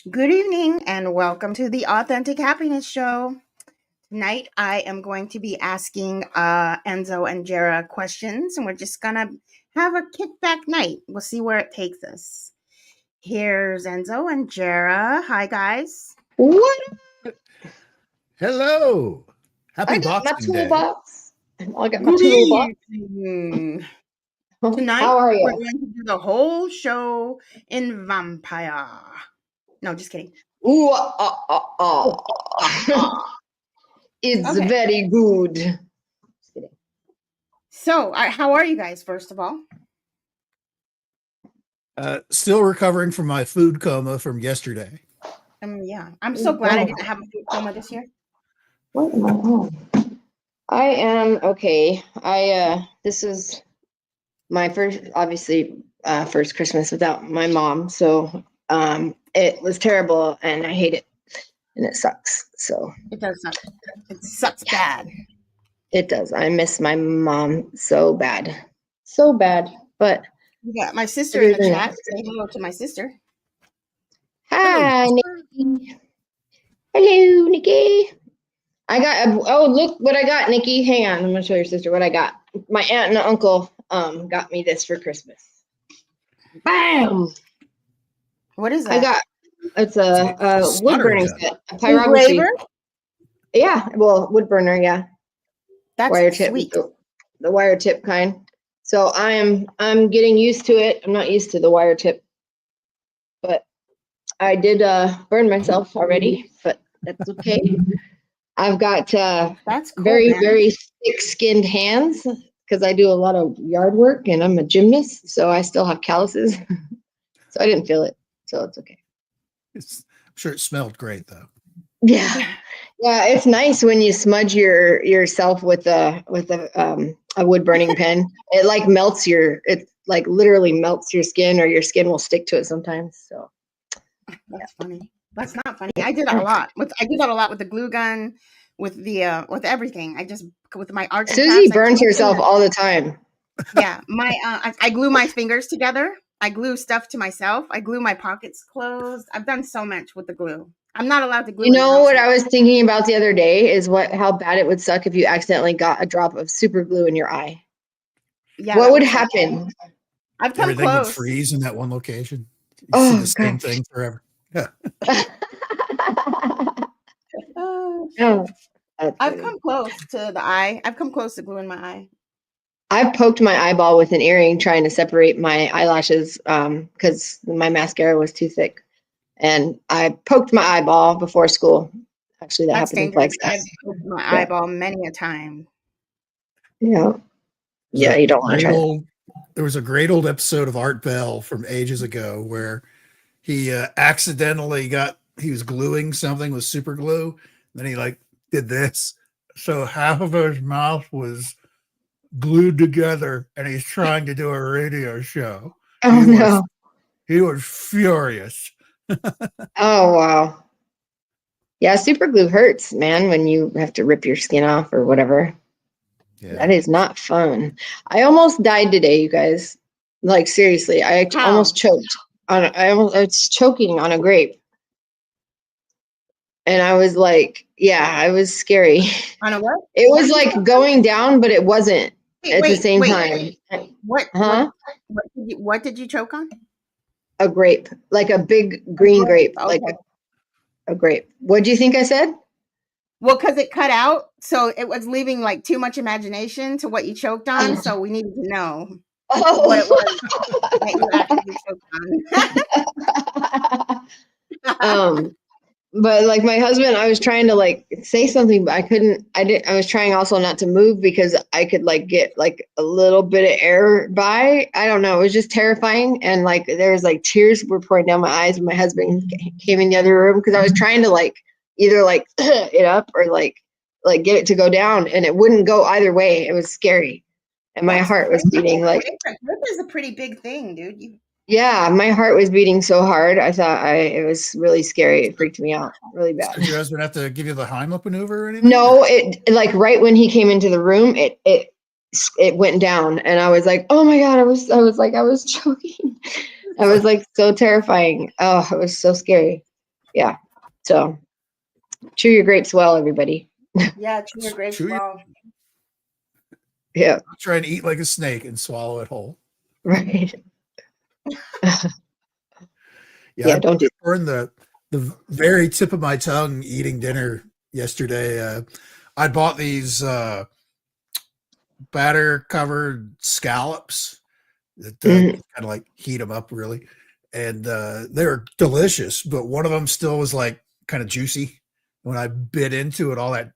Good evening and welcome to the Authentic Happiness Show. Tonight I am going to be asking Enzo and Jara questions, and we're just going to have a kickback night. We'll see where it takes us. Here's Enzo and Jara. Hi, guys. What? Hello. I Happy got my Boxing Day. toolbox. I got my Good toolbox. evening. Tonight How are we're you? going to do the whole show in vampire. No, just kidding. Ooh, It's Okay. very good. Just kidding. So, how are you guys, first of all? Still recovering from my food coma from yesterday. Yeah. I'm so glad I didn't have a food coma this year. What am I on? I am okay. This is my first Christmas without my mom. So it was terrible and I hate it. And it sucks. So It does suck. It sucks bad. it does. I miss my mom so bad. So bad. But We got my sister in the chat. Say hello to my sister. hi, Nikki. Hello, Nikki. Look what I got, Nikki. Hang on, I'm gonna show your sister what I got. My aunt and uncle got me this for Christmas. Bam! What is that? It's a wood burning set, a pyrography. Engraver? Yeah, well, wood burner, yeah. That's Wire tip, sweet. the wire tip kind. So I'm getting used to it. I'm not used to the wire tip, but I did burn myself already, but that's okay. I've got That's cool, very, man. very thick-skinned hands because I do a lot of yard work and I'm a gymnast, so I still have calluses. So I didn't feel it, so it's okay. I'm sure it smelled great though. Yeah, it's nice when you smudge yourself with a wood burning pen. It like literally melts your skin, or your skin will stick to it sometimes. So That's funny. That's not funny. I do that a lot. I do that a lot with the glue gun, with the with everything. With my arts and Susie crafts, burns herself all the time. Yeah, I glue my fingers together. I glue stuff to myself. I glue my pockets closed. I've done so much with the glue. I'm not allowed to glue. You know what I was thinking about the other day is how bad it would suck if you accidentally got a drop of super glue in your eye. Yeah, what would happen? I've come Everything close. would freeze in that one location. You Oh, see the same thing forever. Yeah. I've come close to the eye. I've come close to gluing my eye. I've poked my eyeball with an earring trying to separate my eyelashes because my mascara was too thick. And I poked my eyeball before school. Actually, that happened in Flagstaff. I've poked my eyeball many a time. Yeah. Yeah, you don't want to. There was a great old episode of Art Bell from ages ago where he accidentally he was gluing something with super glue. Then he did this. So half of his mouth was glued together and he's trying to do a radio show. Oh, no. He was furious. Oh, wow. Yeah, super glue hurts, man, when you have to rip your skin off or whatever. Yeah. That is not fun. I almost died today, you guys. Like, seriously, I almost choked. I was choking on a grape. And I was like, yeah, it was scary. On a what? It was like going down, but it wasn't at the same time. What did you choke on? A grape, like a big green grape, okay. Like a grape. What do you think I said? Well, because it cut out, so it was leaving like too much imagination to what you choked on. So we needed to know what it was that you actually choked on. But like my husband, I was trying to say something, but I couldn't. I was trying also not to move because I could get a little bit of air by. I don't know. It was just terrifying, and there was tears were pouring down my eyes when my husband came in the other room because I was trying to either it up or get it to go down, and it wouldn't go either way. It was scary, and my heart was beating Grip is a pretty big thing, dude. Yeah, my heart was beating so hard. I thought it was really scary. It freaked me out really bad. Did your husband have to give you the Heimlich maneuver or anything? No, it right when he came into the room, it went down, and I was like, oh my God, I was choking. I was so terrifying. Oh, it was so scary. Yeah. So chew your grapes well, everybody. Yeah, chew your grapes Chew your- well. Yeah. Try and eat like a snake and swallow it whole. Right. Yeah, I Don't do. burned the very tip of my tongue eating dinner yesterday. I bought these batter covered scallops that kind of like heat them up really, and they were delicious. But one of them still was like kind of juicy. When I bit into it, all that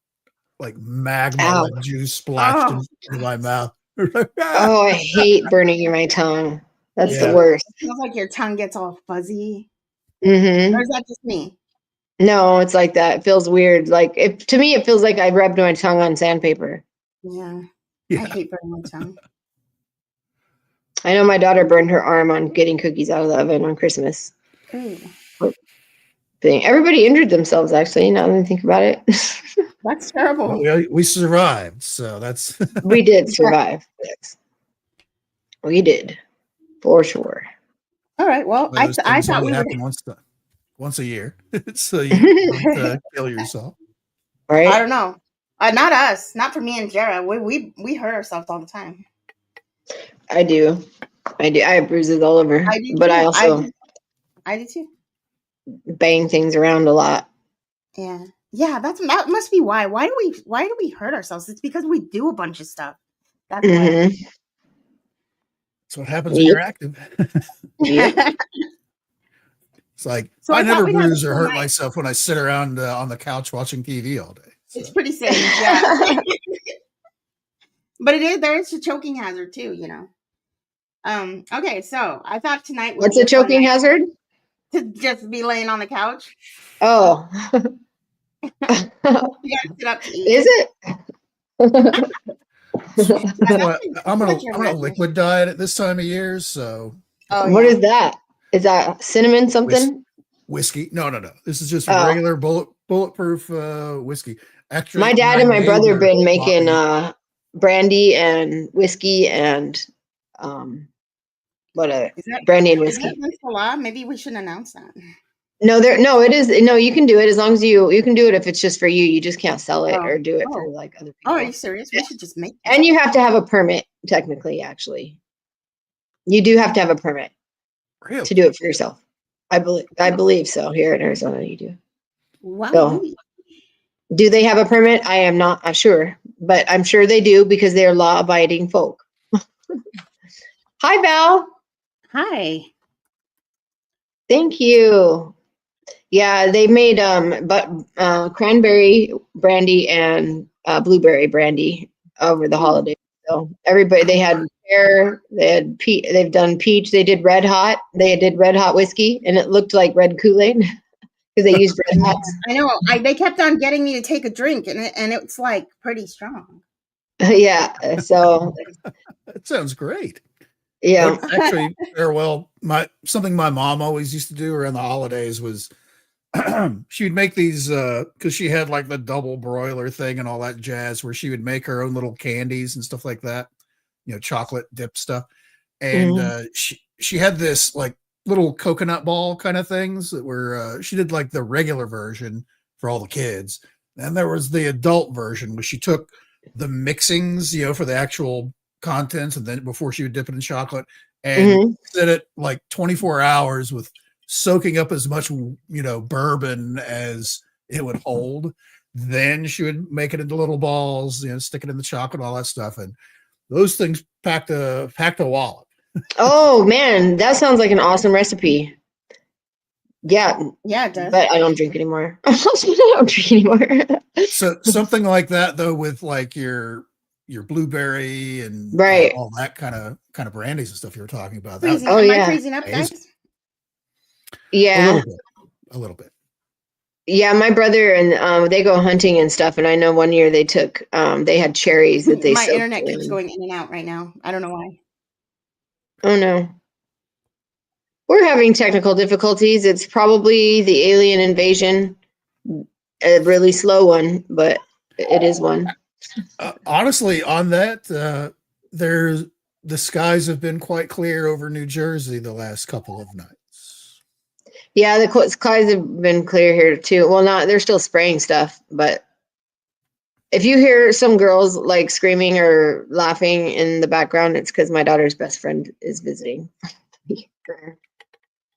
like magma like juice splashed into my mouth. Oh, I hate burning my tongue. That's the Yeah. worst. It feels like your tongue gets all fuzzy. Mm-hmm. Or is that just me? No, it's like that. It feels weird. Like to me, it feels like I rubbed my tongue on sandpaper. Yeah. Yeah. I hate burning my tongue. I know my daughter burned her arm on getting cookies out of the oven on Christmas. Ooh. Everybody injured themselves, actually, now that I think about it. That's terrible. We survived, so that's We did survive. Yes. We did, for sure. All right. Well, one of those I things thought only we would. happen once a year, so you don't kill yourself. Right? I don't know. Not us. Not for me and Jara. We hurt ourselves all the time. I do. I have bruises all over. I do but too. I also I do too. bang things around a lot. Yeah. Yeah, that must be why. Why do we hurt ourselves? It's because we do a bunch of stuff. That's why. Mm-hmm. That's what happens when you're active. Yep. It's like So I I thought never we'd have a bruise or cool hurt night. myself when I sit around on the couch watching TV all day. So. It's pretty safe, yeah. But there is a choking hazard too, you know. Okay, so I thought tonight would What's be a choking hazard? to just be laying on the couch. Oh. You gotta sit up to eat. Is it? Yeah, I'm on that's your a imagination. liquid diet at this time of year, so What is that? Is that cinnamon something? Whiskey? No. This is just regular bulletproof whiskey. Extra. My dad and my brother been making brandy and whiskey and brandy and whiskey. Is that against the law? Maybe we shouldn't announce that. No, it is. No, you can do it as long as you can do it if it's just for you. You just can't sell it or do it for like other people. Oh, are you serious? We should just make that. And you have to have a permit, technically, actually. You do have to have a permit to do it for yourself. I believe so. Here in Arizona, you do. Wow. So, do they have a permit? I am not sure, but I'm sure they do because they're law-abiding folk. Hi, Val. Hi. Thank you. Yeah, they made cranberry brandy and blueberry brandy over the holidays. So everybody, they had pear, they've done peach, they did red hot whiskey, and it looked like red Kool-Aid because they used red hots. I know. They kept on getting me to take a drink, and it's like pretty strong. Yeah. So that sounds great. Yeah. Actually, something my mom always used to do around the holidays was she would make these because she had like the double broiler thing and all that jazz where she would make her own little candies and stuff like that, chocolate dip stuff. And she had this like little coconut ball kind of things that were she did like the regular version for all the kids. And there was the adult version where she took the mixings, for the actual contents, and then before she would dip it in chocolate and did it like 24 hours with soaking up as much bourbon as it would hold. Then she would make it into little balls, stick it in the chocolate, all that stuff, and those things packed a wallop. Oh man, that sounds like an awesome recipe. Yeah, it does. But I don't drink anymore. So something like that though, with like your blueberry and all that kind of brandies and stuff you were talking about. Am I freezing up, guys? Yeah, a little bit. Yeah, my brother and they go hunting and stuff, and I know one year they took they had cherries that they. My internet keeps going in and out right now. I don't know why. Oh no. We're having technical difficulties. It's probably the alien invasion, a really slow one, but it is one. Honestly, on that, the skies have been quite clear over New Jersey the last couple of nights. Yeah, the skies have been clear here too. Well, they're still spraying stuff, but if you hear some girls like screaming or laughing in the background, it's because my daughter's best friend is visiting for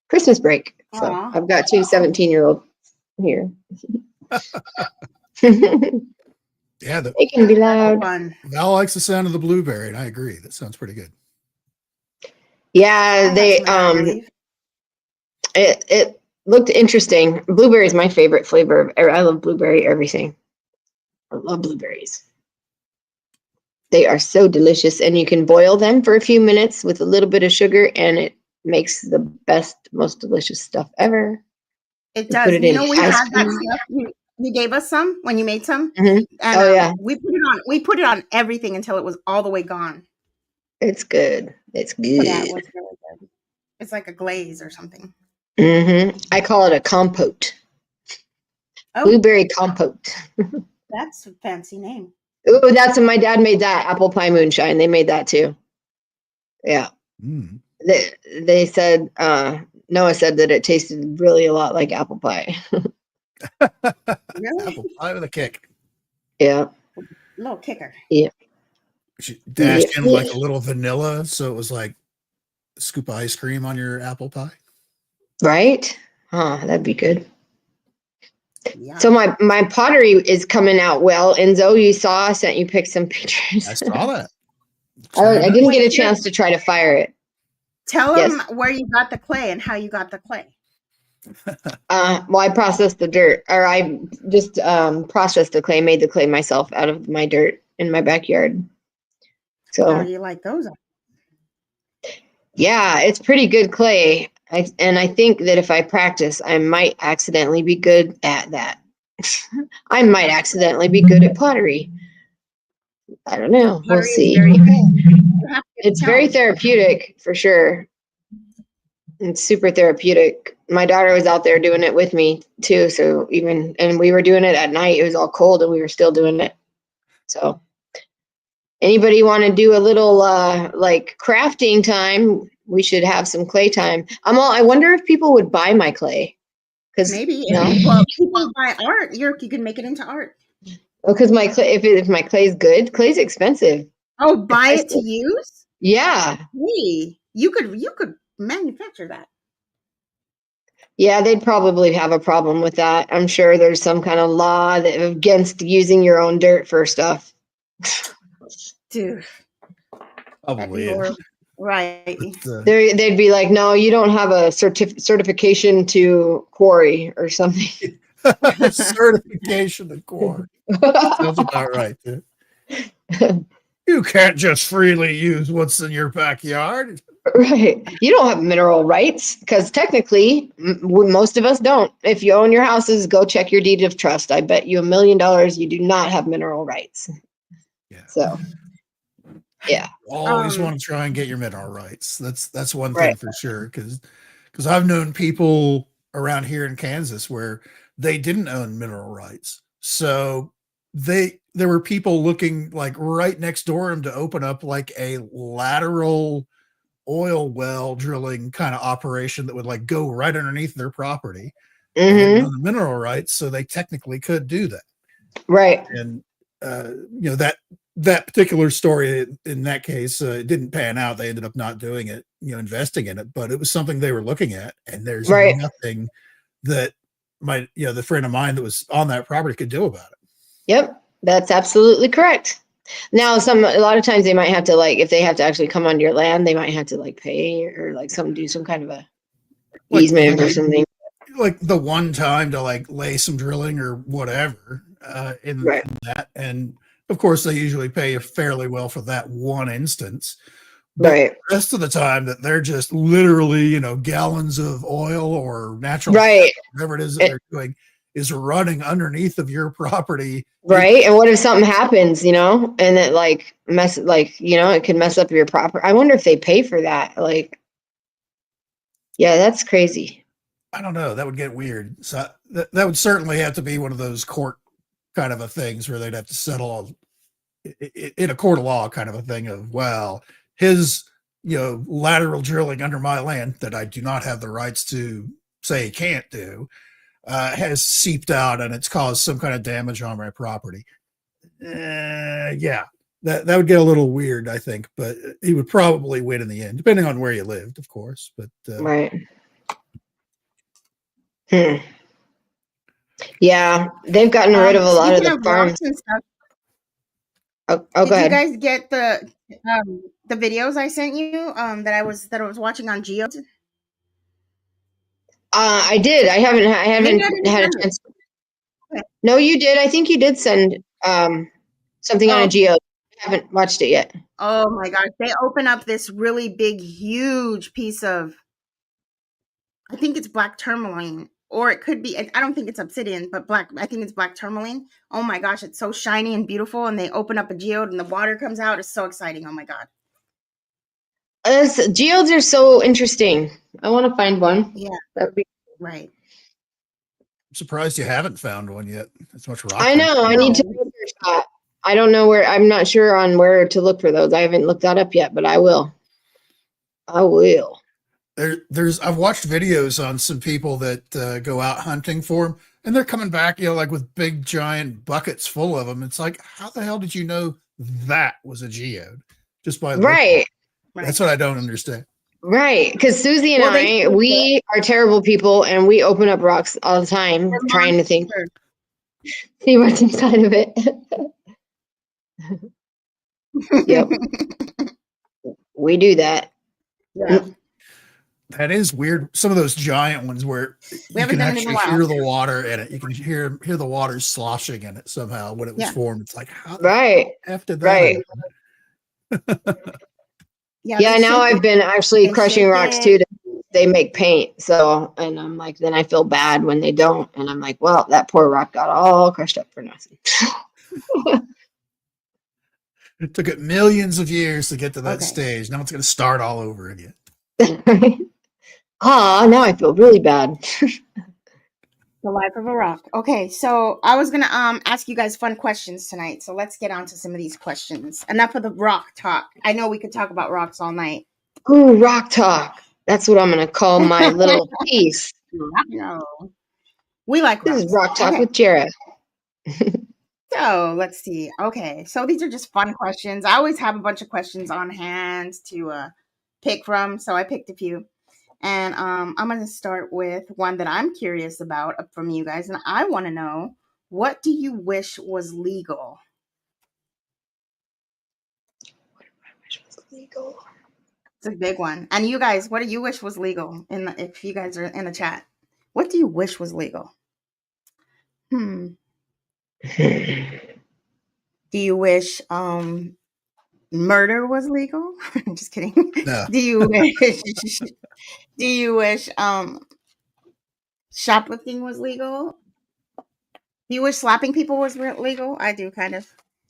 Christmas break. So Aw. I've got two 17-year-olds here. They Yeah, can be loud. Fun. Val likes the sound of the blueberry, and I agree. That sounds pretty good. Yeah, I have some in my grave. it looked interesting. Blueberry is my favorite flavor. I love blueberry everything. I love blueberries. They are so delicious, and you can boil them for a few minutes with a little bit of sugar, and it makes the best, most delicious stuff ever. It You does. put it You in know, we ice had that cream. stuff. You gave us some when you made some, Mhm. and Oh yeah, we put it on everything until it was all the way gone. it's good. It's Yeah, it good. was really good. It's like a glaze or something. I call it a compote. Oh, Blueberry compote. that's a fancy name. Oh, my dad made that apple pie moonshine. They made that too. Yeah. Mm. They said Noah said that it tasted really a lot like apple pie. Really? Apple pie with a kick. Yeah. Little kicker. Yeah. She Yeah. dashed in like a little vanilla, so it was like a scoop of ice cream on your apple pie. Right? Huh, that'd be good. Yeah. So my pottery is coming out well. Enzo, you saw I sent you some pictures. I saw that. I didn't get a chance to try to fire it. Tell Yes. them where you got the clay and how you got the clay. Well, I processed the dirt, or I just processed the clay, made the clay myself out of my dirt in my backyard. How So do you like those? yeah, it's pretty good clay. And I think that if I practice, I might accidentally be good at that. I might accidentally be good at pottery. I don't know. We'll Pottery is see. very cool. You have to get It's very talent. therapeutic for sure. It's super therapeutic. My daughter was out there doing it with me too. So and we were doing it at night. It was all cold and we were still doing it. So anybody want to do a little like crafting time? We should have some clay time. I wonder if people would buy my clay. Maybe. No? Well, people buy art. You can make it into art. Because my clay, if my clay's good, clay's expensive. Oh, buy it to use? Yeah. Hey, you could manufacture that. Yeah, they'd probably have a problem with that. I'm sure there's some kind of law against using your own dirt for stuff. Dude. Probably is. Right. They'd be like, no, you don't have a certification to quarry or something. Certification to core. Sounds about right. Dude. You can't just freely use what's in your backyard. Right. You don't have mineral rights because technically most of us don't. If you own your houses, go check your deed of trust. I bet you $1 million you do not have mineral rights. Yeah. So, yeah. Always want to try and get your mineral rights. That's one thing Right. for sure. Because I've known people around here in Kansas where they didn't own mineral rights. So there were people looking like right next door to open up like a lateral oil well drilling kind of operation that would like go right underneath their property. They didn't own the mineral rights, so they technically could do that. Right. And that particular story in that case, it didn't pan out. They ended up not doing it, investing in it, but it was something they were looking at. And there's nothing that the friend of mine that was on that property could do about it. Yep. That's absolutely correct. Now, a lot of times they might have to if they have to actually come onto your land, they might have to pay or do some kind of a easement or something. Like the one time to lay some drilling or whatever in that. And of course they usually pay fairly well for that one instance. But the rest of the time that they're just literally, gallons of oil or natural gas, whatever it is that they're doing is running underneath of your property. Right. And what if something happens, and it it can mess up your property. I wonder if they pay for that. Yeah, that's crazy. I don't know. That would get weird. So that would certainly have to be one of those court kind of a things where they'd have to settle in a court of law kind of a thing of, well, his, lateral drilling under my land that I do not have the rights to say he can't do, has seeped out and it's caused some kind of damage on my property. Yeah, that would get a little weird, I think, but he would probably win in the end, depending on where you lived, of course. But right. Yeah, they've gotten rid of a lot of Speaking the of farms. rocks and stuff, Oh, did go you ahead. guys get the videos I sent you that I was watching on Geo? I did. I Maybe I haven't didn't had a send it. chance. Okay. No, you did. I think you did send something on a Oh, Geo. I haven't watched it yet. oh my gosh! They open up this really big, huge piece of, I think it's black tourmaline, or it could be. I don't think it's obsidian, but black. I think it's black tourmaline. Oh my gosh, it's so shiny and beautiful. And they open up a geode, and the water comes out. It's so exciting. Oh my god. Geodes are so interesting. I want to find one. Yeah. That'd be. Right. I'm surprised you haven't found one yet. It's much rock. I know. I need to look for a shot. I don't know where. I'm not sure on where to look for those. I haven't looked that up yet, but I will. I will. I've watched videos on some people that go out hunting for them, and they're coming back, like with big giant buckets full of them. It's like, how the hell did you know that was a geode? Just by right. That's what I don't understand. Right, because Susie and we are terrible people, and we open up rocks all the time, trying to see what's inside of it. Yep, we do that. Yeah. That is weird. Some of those giant ones where you can actually hear the water in it. You can hear the water sloshing in it somehow when it was formed. It's like, how after that? Yeah, now I've been actually crushing rocks too. They make paint. So, and I'm like, then I feel bad when they don't. And I'm like, well, that poor rock got all crushed up for nothing. It took it millions of years to get to that stage. Now it's going to start all over again. Now I feel really bad. The life of a rock. Okay, so I was gonna ask you guys fun questions tonight. So let's get on to some of these questions. Enough of the rock talk. I know we could talk about rocks all night. Ooh, rock talk. That's what I'm gonna call my little piece. No. We like rocks. This is rock talk with Jara. So let's see. Okay, so these are just fun questions. I always have a bunch of questions on hand to pick from, so I picked a few. And I'm going to start with one that I'm curious about from you guys. And I want to know, what do you wish was legal? What do I wish was legal? It's a big one. And you guys, what do you wish was legal? If you guys are in the chat, what do you wish was legal? Do you wish murder was legal? I'm just kidding. No. Do you wish shoplifting was legal? Do you wish slapping people was legal? I do, kind of.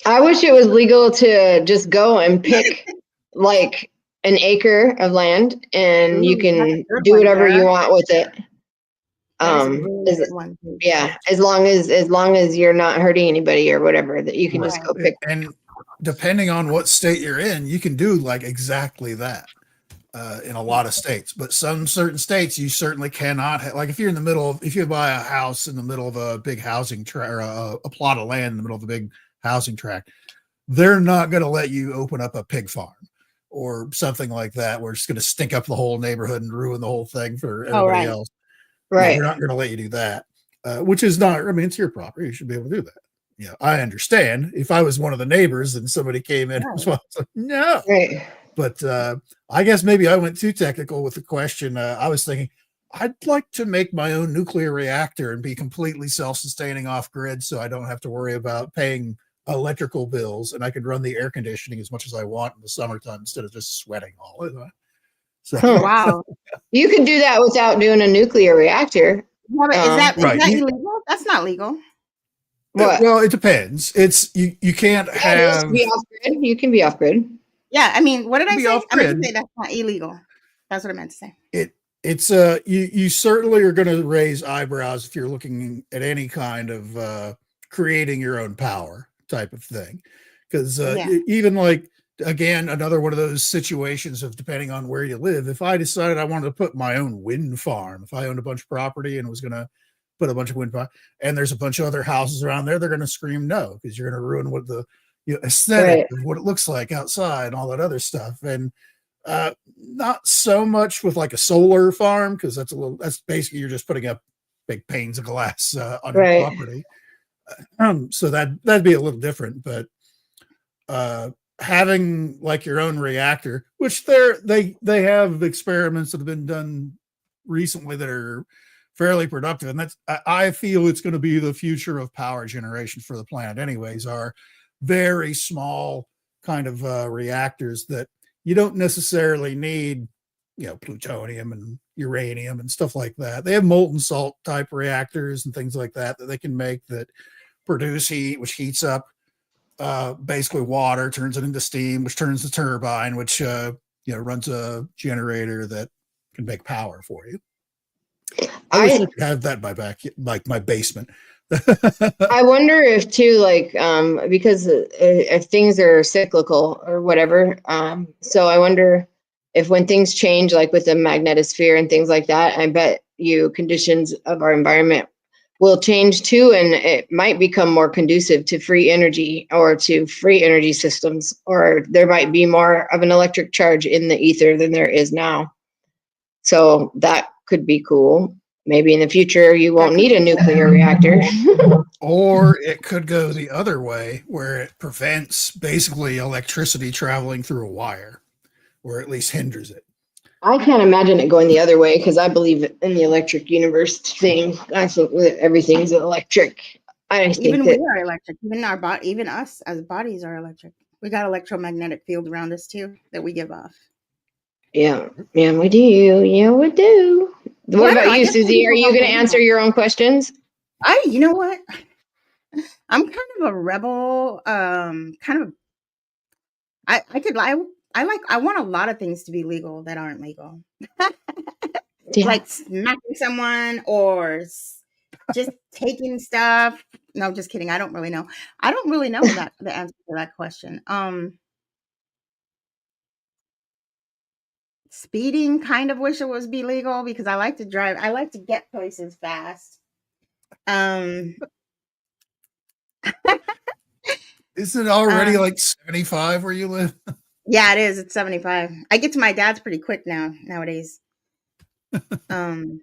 I wish it was legal to just go and pick like an acre of land, and you can do whatever you want with it. As long as you're not hurting anybody or whatever, that you can just go pick. And depending on what state you're in, you can do like exactly that. In a lot of states, but some certain states you certainly cannot like if you're in the middle of, if you buy a house in the middle of a big housing tract or a plot of land in the middle of a big housing tract, they're not going to let you open up a pig farm or something like that where it's going to stink up the whole neighborhood and ruin the whole thing for everybody else. Right. They're not going to let you do that, which is not, I mean, it's your property. You should be able to do that. Yeah, I understand. If I was one of the neighbors and somebody came in, as well, it's like, no. Right. But I guess maybe I went too technical with the question. I was thinking, I'd like to make my own nuclear reactor and be completely self-sustaining off grid so I don't have to worry about paying electrical bills, and I could run the air conditioning as much as I want in the summertime instead of just sweating all the time. So, wow. You can do that without doing a nuclear reactor. Yeah, but is that illegal? That's not legal. What? Well, it depends. It's you can't have. Be off grid. You can be off grid. Yeah, I mean, what did I say? Off I meant grid. to say that's not illegal. That's what I meant to say. It's you certainly are going to raise eyebrows if you're looking at any kind of creating your own power type of thing, because even like again, another one of those situations of depending on where you live. If I decided I wanted to put my own wind farm, if I owned a bunch of property and was going to put a bunch of wind farm, and there's a bunch of other houses around there, they're going to scream no, because you're going to ruin what the aesthetic of what it looks like outside and all that other stuff. And not so much with like a solar farm, because that's basically you're just putting up big panes of glass on your property. So that'd be a little different, but having like your own reactor, which they have experiments that have been done recently that are fairly productive, and I feel it's going to be the future of power generation for the planet anyways, are very small kind of reactors that you don't necessarily need, plutonium and uranium and stuff like that. They have molten salt type reactors and things like that they can make that produce heat, which heats up basically water, turns it into steam, which turns the turbine, which runs a generator that can make power for you. I wish I could have that in my like my basement. I wonder if too, like, because if things are cyclical or whatever, so I wonder if when things change, like with the magnetosphere and things like that, I bet you conditions of our environment will change too, and it might become more conducive to free energy or to free energy systems, or there might be more of an electric charge in the ether than there is now. So that could be cool. Maybe in the future you won't need a nuclear reactor. Or it could go the other way, where it prevents basically electricity traveling through a wire, or at least hinders it. I can't imagine it going the other way, because I believe in the electric universe thing. I think everything's electric. Even we are electric. Even our body, even us as bodies are electric. We got electromagnetic field around us too that we give off. Yeah, we do. Yeah, we do. What about you, Susie? Are you going to answer your own questions? You know what? I'm kind of a rebel. I want a lot of things to be legal that aren't legal. Like smacking someone or just taking stuff. No, just kidding. I don't really know. I don't really know the answer to that question. Speeding, kind of wish it was be legal, because I like to drive. I like to get places fast. Isn't it already like 75 where you live? Yeah, it is. It's 75. I get to my dad's pretty quick nowadays. I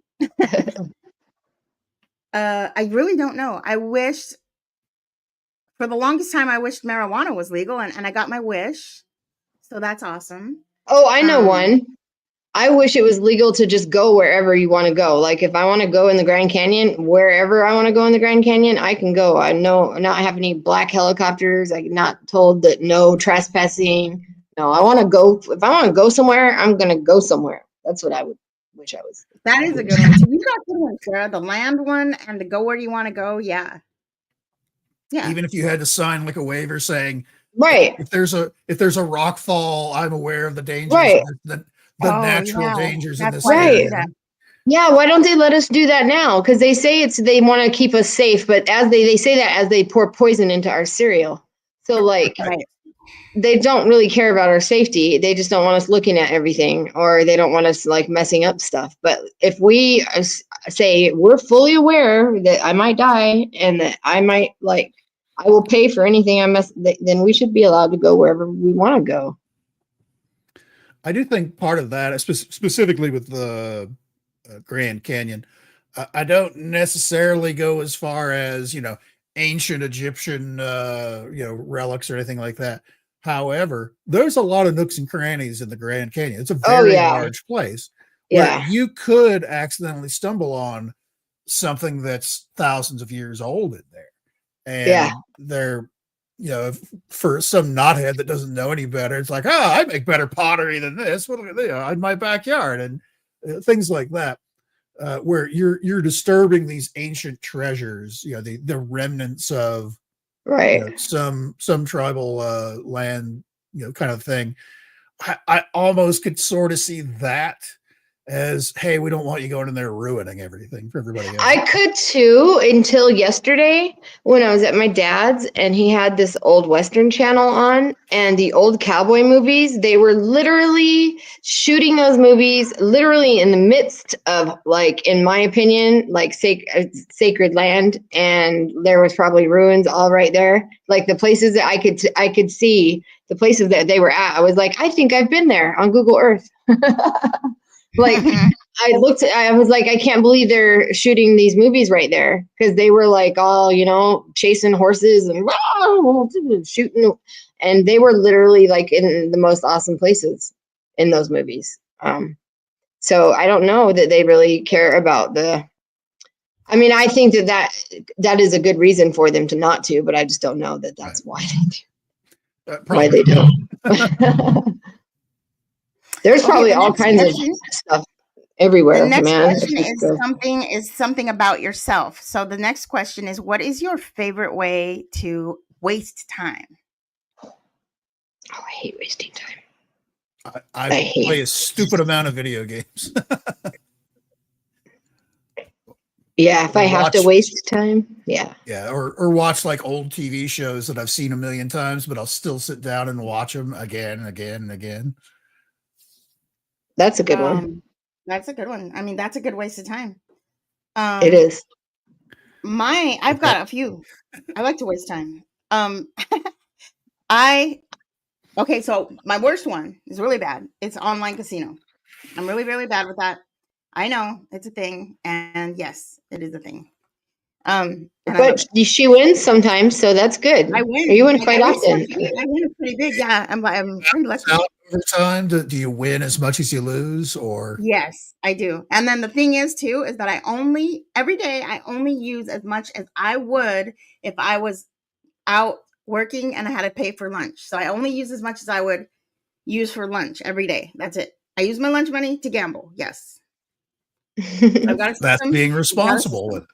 really don't know. I wished, for the longest time, I wished marijuana was legal, and I got my wish. So that's awesome. Oh, I know one. I wish it was legal to just go wherever you want to go. Like if I want to go in the Grand Canyon, wherever I want to go in the Grand Canyon, I can go. I know not have any black helicopters. I'm not told that no trespassing. No, I want to go. If I want to go somewhere, I'm going to go somewhere. That's what I would wish I was. That is a good one. So you got good ones, Sarah. The land one and the go where you want to go. Yeah. Yeah. Even if you had to sign like a waiver saying, right, if there's a rock fall, I'm aware of the dangers. Right. The natural dangers in this area. Yeah, why don't they let us do that now? Because they say they want to keep us safe, but as they say that as they pour poison into our cereal. So like they don't really care about our safety. They just don't want us looking at everything, or they don't want us like messing up stuff. But if we say we're fully aware that I might die and that I might I will pay for anything I mess, then we should be allowed to go wherever we want to go. I do think part of that, specifically with the Grand Canyon, I don't necessarily go as far as, ancient Egyptian, relics or anything like that. However, there's a lot of nooks and crannies in the Grand Canyon. It's a very large place where you could accidentally stumble on something that's thousands of years old in there. And they're, for some knothead that doesn't know any better, it's like, I make better pottery than this. What in my backyard, and things like that, where you're disturbing these ancient treasures, the remnants of some tribal land, kind of thing. I almost could sort of see that as, hey, we don't want you going in there ruining everything for everybody else. I could too, until yesterday when I was at my dad's and he had this old Western channel on, and the old cowboy movies, they were literally shooting those movies literally in the midst of, like, in my opinion, like sacred land. And there was probably ruins all right there. Like the places that I could see the places that they were at. I was like, I think I've been there on Google Earth. Like I was like, I can't believe they're shooting these movies right there, because they were like all, chasing horses and shooting, and they were literally like in the most awesome places in those movies. So I don't know that they really care about I think that is a good reason for them to not to, but I just don't know that that's why they do. Why they don't. There's probably all kinds of stuff everywhere, the next man. question is something about yourself. So the next question is, what is your favorite way to waste time? Oh, I hate wasting time. I play a stupid amount of video games. Yeah, if I have to waste time, yeah. Yeah, or watch like old TV shows that I've seen a million times, but I'll still sit down and watch them again and again and again. That's a good one. That's a good one. I mean, that's a good waste of time. It is. I've got a few. I like to waste time. Okay, so my worst one is really bad. It's online casino. I'm really, really bad with that. I know it's a thing, and yes, it is a thing. But she wins sometimes, so that's good. I win. You win quite often. I win pretty big. Yeah, I'm pretty lucky. Over time, do you win as much as you lose, or? Yes, I do. And then the thing is too, is that every day I only use as much as I would if I was out working and I had to pay for lunch. So I only use as much as I would use for lunch every day. That's it. I use my lunch money to gamble. Yes. I've got That's being responsible with it.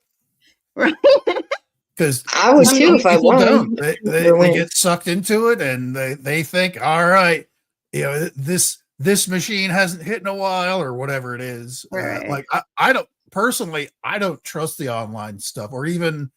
Right. Because I would too if I won. They get sucked into it, and they think, all right, this machine hasn't hit in a while, or whatever it is. Right. Like I don't trust the online stuff, or even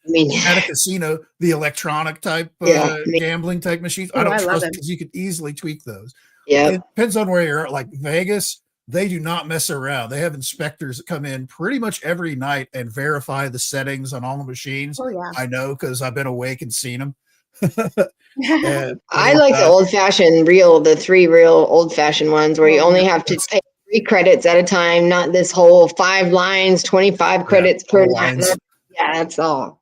at a casino, the electronic type gambling type machines. I don't trust, because you could easily tweak those. Yeah, it depends on where you're at. Like Vegas, they do not mess around. They have inspectors that come in pretty much every night and verify the settings on all the machines. Oh, yeah. I know, because I've been awake and seen them. I like the old-fashioned the 3 real old-fashioned ones where you only have to pay 3 credits at a time, not this whole 5 lines, 25 credits per line. Yeah, that's all.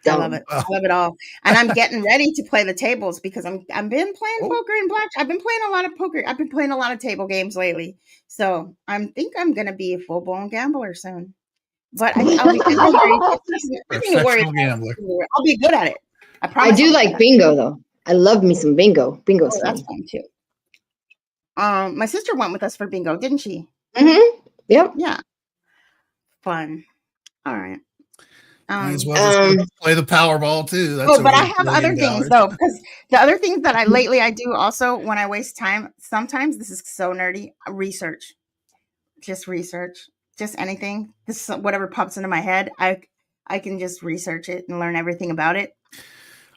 I love it. I love it all. And I'm getting ready to play the tables, because I've been playing poker and blackjack. I've been playing a lot of poker. I've been playing a lot of table games lately. So I think I'm going to be a full-blown gambler soon. But I'll be professional gambler. I'll be good at it. I do like bingo, though. I love me some bingo. Bingo's fun. That's fun too. My sister went with us for bingo, didn't she? Mm-hmm. Yep. Yeah. Fun. All right. Might as well just play the Powerball too. That's but I have other things though, because the other things that I do also when I waste time, sometimes, this is so nerdy, research. Just research. Just anything. This whatever pops into my head, I can just research it and learn everything about it.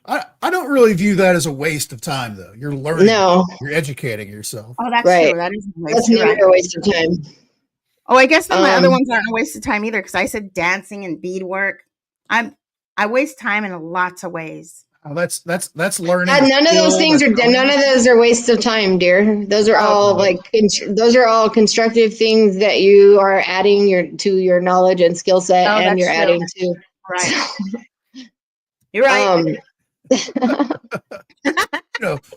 I don't really view that as a waste of time, though. You're learning. No. You're educating yourself. Oh, that's right. true. That is a waste. That's never a waste of time. Oh, I guess then my other ones aren't a waste of time either, because I said dancing and beadwork. I waste time in lots of ways. Oh, that's learning. None of those are wastes of time, dear. Those are all those are all constructive things that you are adding to your knowledge and skill set, and you're adding to. Right. You're right.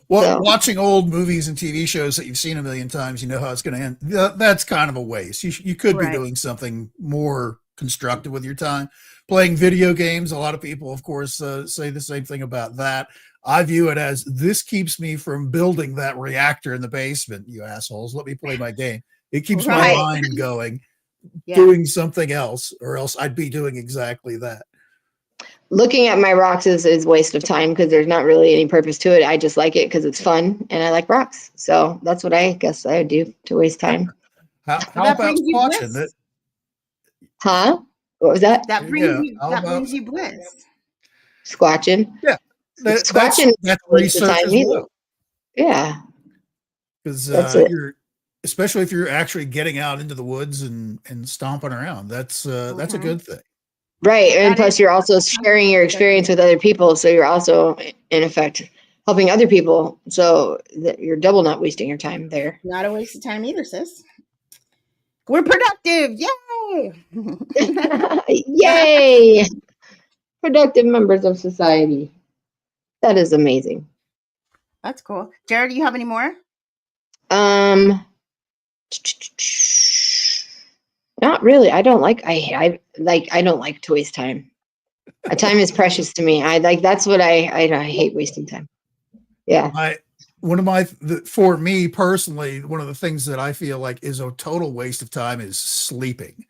Watching old movies and TV shows that you've seen a million times, you know how it's going to end. That's kind of a waste. You could be doing something more constructive with your time. Playing video games, a lot of people, of course, say the same thing about that. I view it as, this keeps me from building that reactor in the basement, you assholes. Let me play my game. It keeps my mind going, doing something else, or else I'd be doing exactly that. Looking at my rocks is waste of time, because there's not really any purpose to it. I just like it because it's fun, and I like rocks. So that's what I guess I would do to waste time. How That about brings you squatching? bliss. Huh? What was that? That There you brings go. you How that about brings you bliss. Squatching. yeah? That's Squatching is a waste of research time as either. well, Yeah, because that's it. you're especially if you're actually getting out into the woods and stomping around. That's a Mhm. good thing. Right. And That is plus you're also sharing your experience with other people. So you're also in effect helping other people. So that you're double not wasting your time there. not a waste of time either, sis. We're productive. Yay! Yay! Productive members of society. That is amazing. That's cool. Jared, do you have any more? Um Not really. I don't like I don't like to waste time. Time is precious to me. That's what I hate wasting time. Yeah. For me personally, one of the things that I feel like is a total waste of time is sleeping.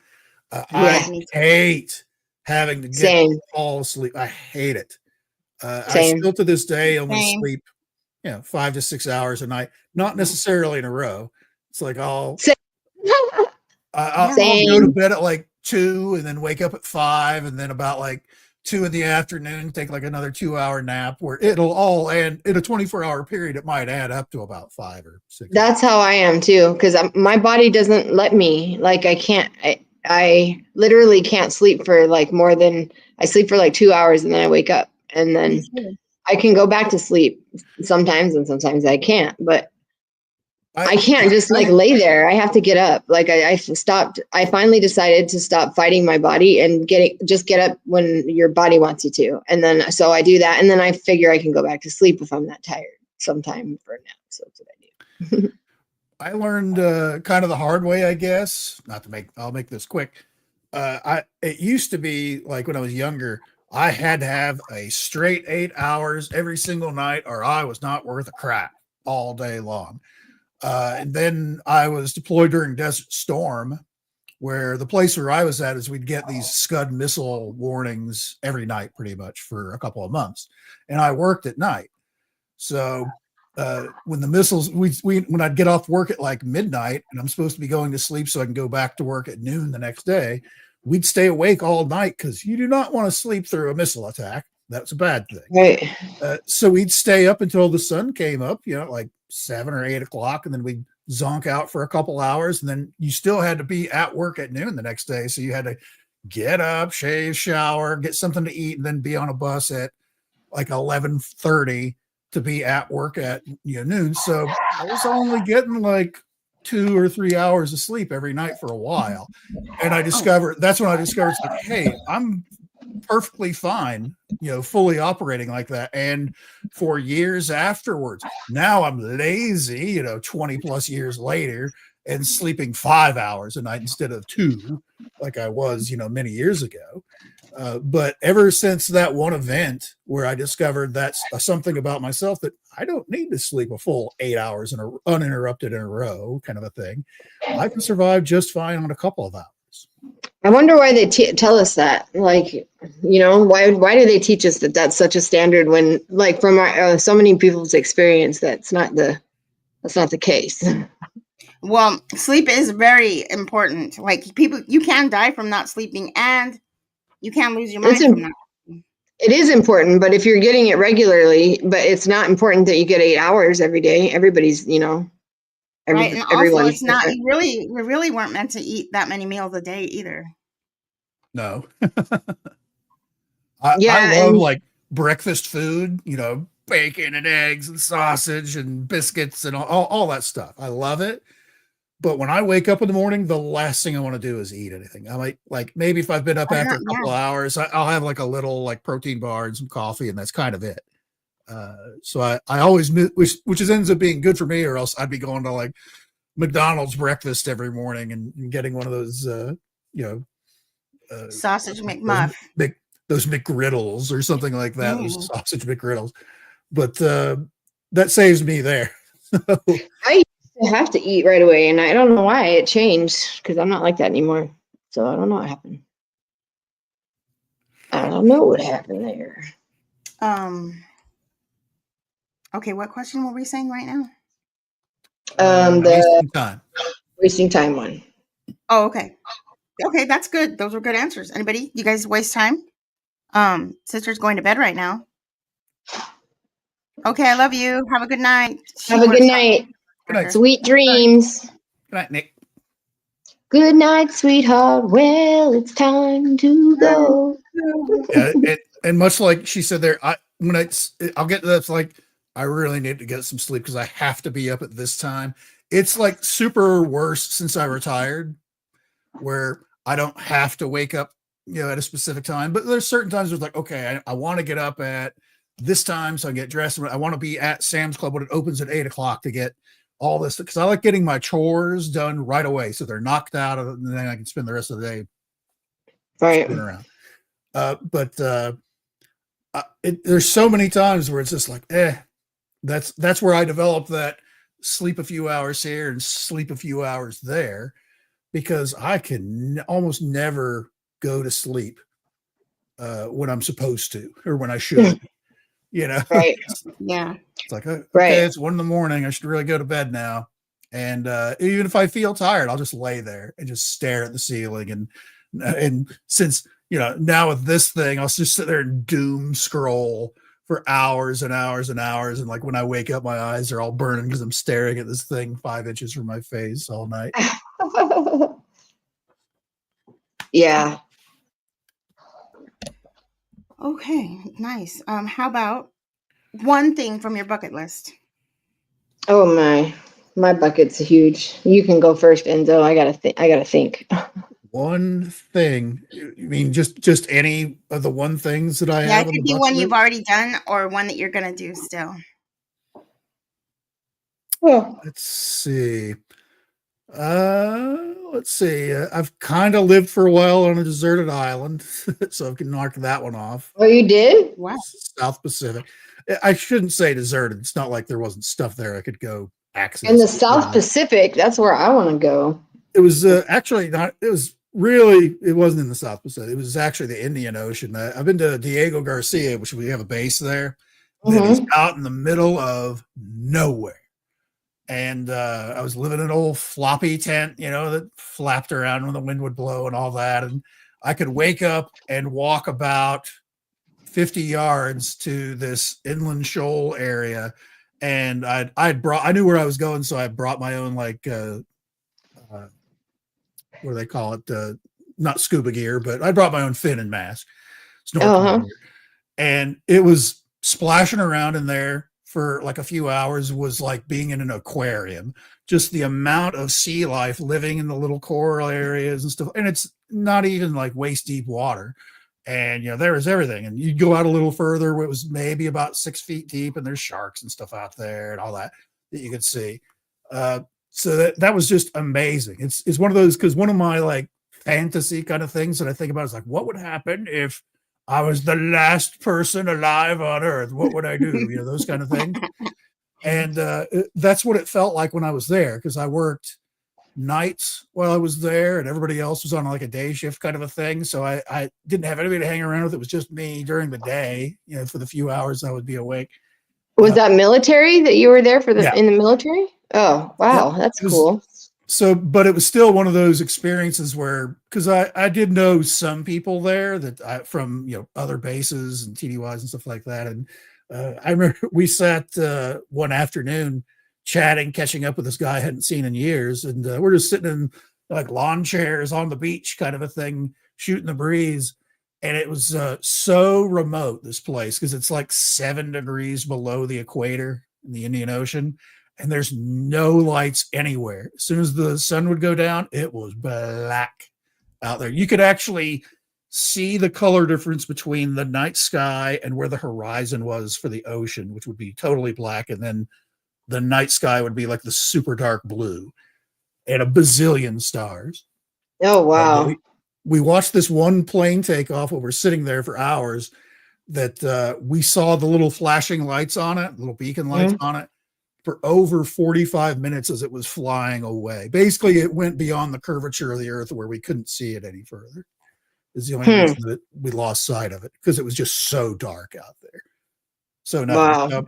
Yeah. I hate having to Same. fall asleep. I hate it. I Same. still to this day only Same. sleep, 5 to 6 hours a night, not necessarily in a row. It's like Same. I'll go to bed at like 2 and then wake up at 5, and then about like 2 in the afternoon, take like another 2-hour nap, where it'll all and in a 24-hour period, it might add up to about 5 or 6 hours. That's how I am too, because my body doesn't let me. Like I can't. I literally can't sleep for like more than I sleep for like 2 hours, and then I wake up, and then I can go back to sleep sometimes, and sometimes I can't. But I can't just like lay there. I have to get up. Like I stopped. I finally decided to stop fighting my body and just get up when your body wants you to. And then so I do that, and then I figure I can go back to sleep if I'm not tired sometime for a nap. So that's what I do. I learned kind of the hard way, I guess. I'll make this quick. It used to be like when I was younger, I had to have a straight 8 hours every single night, or I was not worth a crap all day long. And then I was deployed during Desert Storm, where the place where I was at is we'd get these Scud missile warnings every night, pretty much for a couple of months, and I worked at night. So when the missiles, when I'd get off work at like midnight, and I'm supposed to be going to sleep so I can go back to work at noon the next day, we'd stay awake all night because you do not want to sleep through a missile attack. That's a bad thing. Right. So we'd stay up until the sun came up, like 7 or 8 o'clock, and then we'd zonk out for a couple hours, and then you still had to be at work at noon the next day. So you had to get up, shave, shower, get something to eat, and then be on a bus at like 11:30 to be at work at noon. So I was only getting like 2 or 3 hours of sleep every night for a while. And that's when I discovered it's like, hey, I'm perfectly fine, fully operating like that. And for years afterwards, now I'm lazy, 20 plus years later, and sleeping 5 hours a night instead of 2, like I was, many years ago. But ever since that one event where I discovered that's something about myself, that I don't need to sleep a full 8 hours uninterrupted in a row, kind of a thing, I can survive just fine on a couple of hours. I wonder why they tell us that. Like, why do they teach us that that's such a standard when, like, from our, so many people's experience, that's not the case. Well, sleep is very important. Like people, you can die from not sleeping, and you can lose your mind from that. It is important, but if you're getting it regularly, but it's not important that you get 8 hours every day. Everybody's, Right, and also everyone's it's not. We really weren't meant to eat that many meals a day either. No. I love like breakfast food, bacon and eggs and sausage and biscuits and all that stuff. I love it. But when I wake up in the morning, the last thing I want to do is eat anything. I might, like, maybe if I've been up after a couple of hours, I'll have like a little like protein bar and some coffee, and that's kind of it. So I always, which ends up being good for me, or else I'd be going to like McDonald's breakfast every morning and getting one of those, sausage McMuff, those McGriddles or something like that. Those sausage McGriddles, but that saves me there. I used to have to eat right away, and I don't know why it changed, because I'm not like that anymore. So I don't know what happened. I don't know what happened there. Okay, what question were we saying right now? The wasting time one. Oh, okay. Okay, that's good. Those were good answers. Anybody? You guys waste time? Sister's going to bed right now. Okay, I love you. Have a good night. Have a good night. Good night. Sweet dreams. Good night, Nick. Good night, sweetheart. Well, it's time to go. Yeah, and much like she said there, I'll get to that. It's like I really need to get some sleep because I have to be up at this time. It's like super worse since I retired, where I don't have to wake up, at a specific time. But there's certain times where it's like, okay, I want to get up at this time, so I get dressed. I want to be at Sam's Club when it opens at 8:00 to get all this, because I like getting my chores done right away, so they're knocked out, and then I can spend the rest of the day right around. There's so many times where it's just like, that's where I developed that sleep a few hours here and sleep a few hours there, because I can almost never go to sleep when I'm supposed to, or when I should, right Yeah. It's like, okay, right it's 1 a.m. I should really go to bed now. And even if I feel tired, I'll just lay there and just stare at the ceiling. And since, now with this thing, I'll just sit there and doom scroll for hours and hours and hours. And like when I wake up, my eyes are all burning because I'm staring at this thing 5 inches from my face all night. yeah. Okay, nice. How about one thing from your bucket list? Oh my bucket's huge. You can go first, Enzo. I gotta think. One thing, you mean just any of the one things that I Yeah, have it on could the be bucket one list? you've already done or one that you're gonna do still. Oh, Let's see. I've kind of lived for a while on a deserted island, so I can knock that one off. oh, you did? Wow. South Pacific. I shouldn't say deserted. It's not like there wasn't stuff there I could go access. In the South Pacific, that's where I want to go. It was actually not. It was really. It wasn't in the South Pacific. It was actually the Indian Ocean. I've been to Diego Garcia, which we have a base there. That is out in the middle of nowhere. And I was living in an old floppy tent, that flapped around when the wind would blow and all that. And I could wake up and walk about 50 yards to this inland shoal area. And I knew where I was going. So I brought my own, like, what do they call it? Not scuba gear, but I brought my own fin and mask. Snorkeling gear. And it was splashing around in there for like a few hours was like being in an aquarium. Just the amount of sea life living in the little coral areas and stuff. And it's not even like waist deep water. And, there was everything. And you'd go out a little further where it was maybe about 6 feet deep, and there's sharks and stuff out there and all that you could see. So that was just amazing. It's one of those, because one of my like fantasy kind of things that I think about is like, what would happen if I was the last person alive on Earth? What would I do? Those kind of things. And that's what it felt like when I was there, because I worked nights while I was there and everybody else was on like a day shift kind of a thing. So I didn't have anybody to hang around with. It was just me during the day, for the few hours I would be awake. Was that military that you were there for yeah. in the military? Oh, wow. That's cool. So, but it was still one of those experiences where, because I did know some people there that from other bases and TDYs and stuff like that, and I remember we sat one afternoon chatting, catching up with this guy I hadn't seen in years, and we're just sitting in like lawn chairs on the beach, kind of a thing, shooting the breeze, and it was so remote, this place, because it's like 7 degrees below the equator in the Indian Ocean. And there's no lights anywhere. As soon as the sun would go down, it was black out there. You could actually see the color difference between the night sky and where the horizon was for the ocean, which would be totally black. And then the night sky would be like the super dark blue and a bazillion stars. Oh, wow. We watched this one plane take off while we're sitting there for hours, that we saw the little flashing lights on it, little beacon lights on it, for over 45 minutes as it was flying away. Basically, it went beyond the curvature of the Earth where we couldn't see it any further. Is the only reason that we lost sight of it, because it was just so dark out there. So no,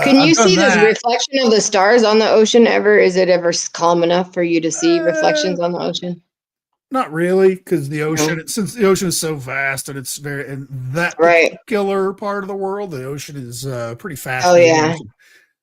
Can you I've done see this that. reflection of the stars on the ocean ever? Is it ever calm enough for you to see Uh, reflections on the ocean? Not really, because the No. ocean, since the ocean is so vast and it's very, in that Right. particular part of the world, the ocean is pretty Oh fast moving. yeah.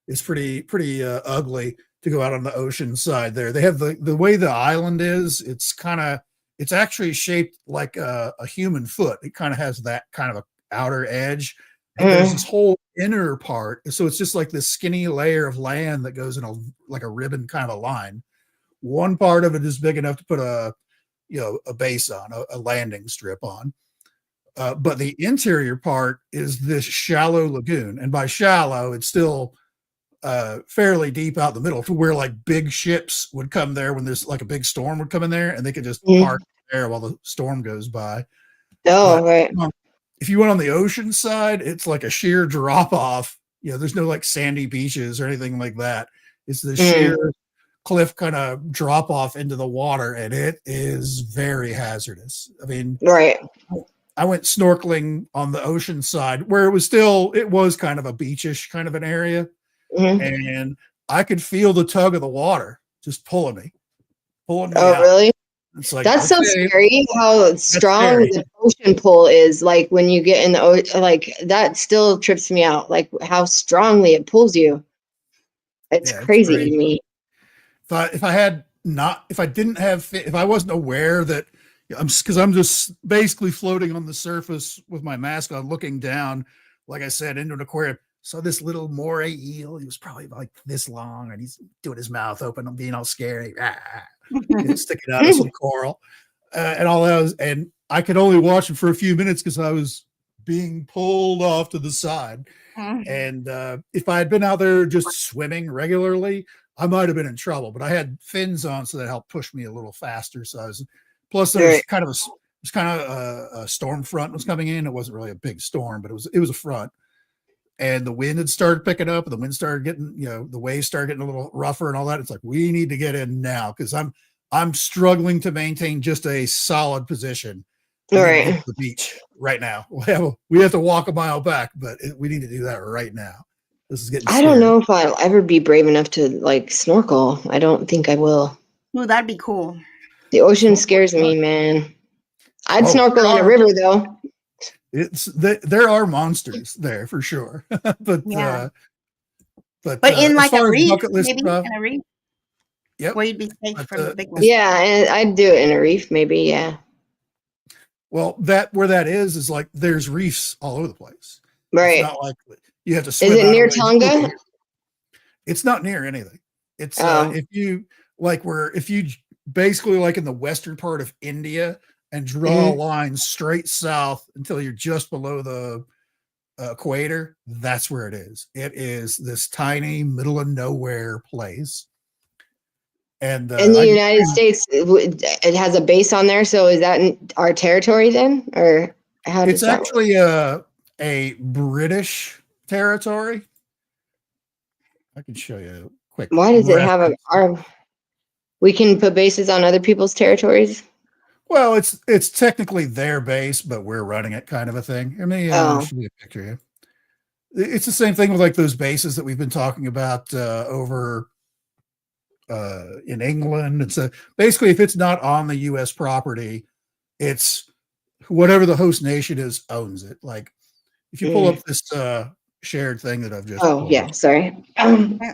It's pretty ugly to go out on the ocean side there. They have the way the island is, it's actually shaped like a human foot. It kind of has that kind of a outer edge, but there's this Mm. whole inner part. So it's just like this skinny layer of land that goes in like a ribbon kind of a line. One part of it is big enough to put a base on, a landing strip on. But the interior part is this shallow lagoon. And by shallow, it's still fairly deep out the middle to where like big ships would come there when there's like a big storm would come in there and they could just Mm. park there while the storm goes by. But Oh, right. if you went on the ocean side, it's like a sheer drop off. There's no like sandy beaches or anything like that. It's the sheer Mm. cliff kind of drop off into the water, and it is very hazardous. I mean, Right. I went snorkeling on the ocean side where it was kind of a beachish kind of an area, Mm. and I could feel the tug of the water just pulling me Oh, out. really? It's like, That's so okay, scary how that's strong scary. the ocean pull is. Like when you get in the ocean, like that still trips me out. Like how strongly it pulls you. It's Yeah, it's crazy to crazy. me. If I wasn't aware that I'm just basically floating on the surface with my mask on, looking down, like I said, into an aquarium. Saw this little moray eel. He was probably like this long, and he's doing his mouth open and being all scary, sticking out of some coral, and all those. And I could only watch him for a few minutes because I was being pulled off to the side. And if I had been out there just swimming regularly, I might have been in trouble. But I had fins on, so that helped push me a little faster. So I was. Plus, there was Right. kind of a storm front was coming in. It wasn't really a big storm, but it was a front. And the wind had started picking up, and the wind started getting, the waves started getting a little rougher and all that. It's like, we need to get in now because I'm struggling to maintain just a solid position. We need to get Right. to the beach right now. We have to walk a mile back, but we need to do that right now. This is getting I scary. don't know if I'll ever be brave enough to like snorkel. I don't think I will. Ooh, that'd be cool. The ocean scares me, man. I'd snorkel in a there river though. there are monsters there for sure. but Yeah. but in as like a far as reef, bucket list maybe stuff, in a reef yep. where you'd be safe But, from the big ones. Yeah, and I'd do it in a reef, maybe. Yeah. Well, where that is like there's reefs all over the place. Right. It's not like you have to swim. Is it out near of the way. Tonga? It's not near anything. It's Oh. if you basically like in the western part of India and draw a line straight south until you're just below the equator, that's where it is. It is this tiny middle of nowhere place. And In the United States, it has a base on there. So is that in our territory then, or how does it's that actually a British territory. I can show you a quick. Why does it have reference. we can put bases on other people's territories? Well, it's technically their base, but we're running it, kind of a thing. I mean, show me a picture here. It's the same thing with like those bases that we've been talking about over in England. It's basically if it's not on the U.S. property, it's whatever the host nation is owns it. Like if you pull up this shared thing that I've just pulled yeah, up. sorry. Okay.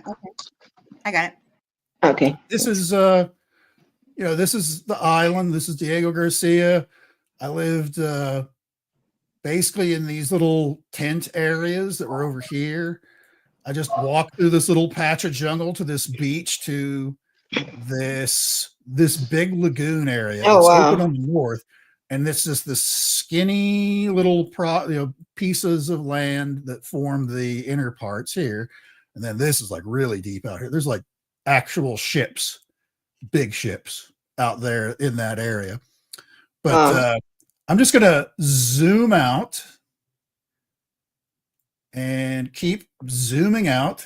I got it. Okay. This is this is the island. This is Diego Garcia. I lived basically in these little tent areas that were over here. I just walked through this little patch of jungle to this beach to this big lagoon area. Oh, it's wow. open on the north, and it's just this skinny little pieces of land that form the inner parts here. And then this is like really deep out here. There's like actual ships, big ships out there in that area. But I'm just gonna zoom out and keep zooming out.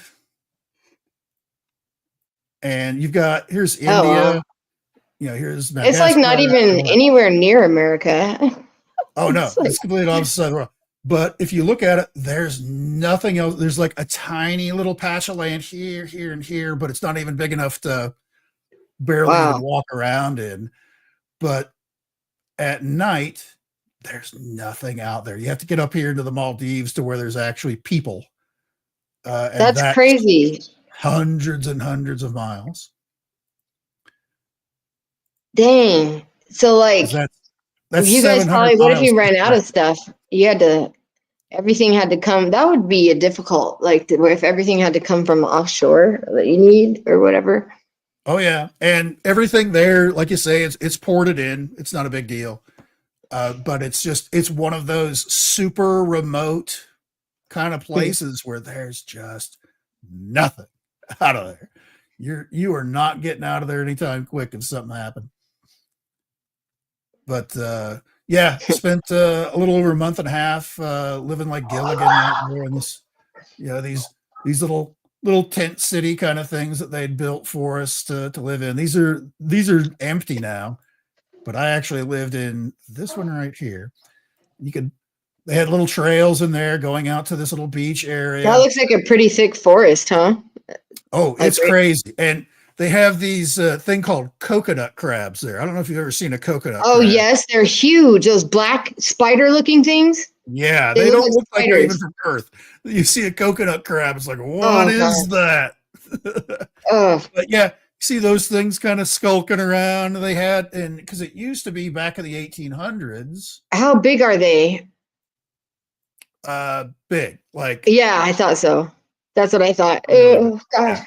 And you've got here's India. Wow. Here's Madagascar. It's like not even anywhere near America. Oh no, it's completely opposite side of the world. But if you look at it, there's nothing else. There's like a tiny little patch of land here, here, and here, but it's not even big enough to barely even Wow. walk around in. But at night, there's nothing out there. You have to get up here into the Maldives to where there's actually people. And That's that's crazy. hundreds and hundreds of miles. Dang. So like, That's you guys 700 probably, what if miles. you ran out of stuff? You had to, everything had to come. That would be a difficult, like, if everything had to come from offshore that you need or whatever. Oh yeah, and everything there, like you say, it's ported in. It's not a big deal, but it's one of those super remote kind of places where there's just nothing out of there. You are not getting out of there anytime quick if something happened. But yeah, spent a little over a month and a half living like Gilligan out there in this, these little tent city kind of things that they'd built for us to live in. These are empty now, but I actually lived in this one right here. They had little trails in there going out to this little beach area. That looks like a pretty thick forest, huh? Oh, it's crazy. And they have these thing called coconut crabs there. I don't know if you've ever seen a coconut crab. Yes, they're huge. Those black spider-looking things. Yeah, they don't look like they're even from Earth. You see a coconut crab, it's like, what is that? But yeah, see those things kind of skulking around. They had, and because it used to be back in the 1800s. How big are they? Big, like. Yeah, I thought so. That's what I thought. Oh, God.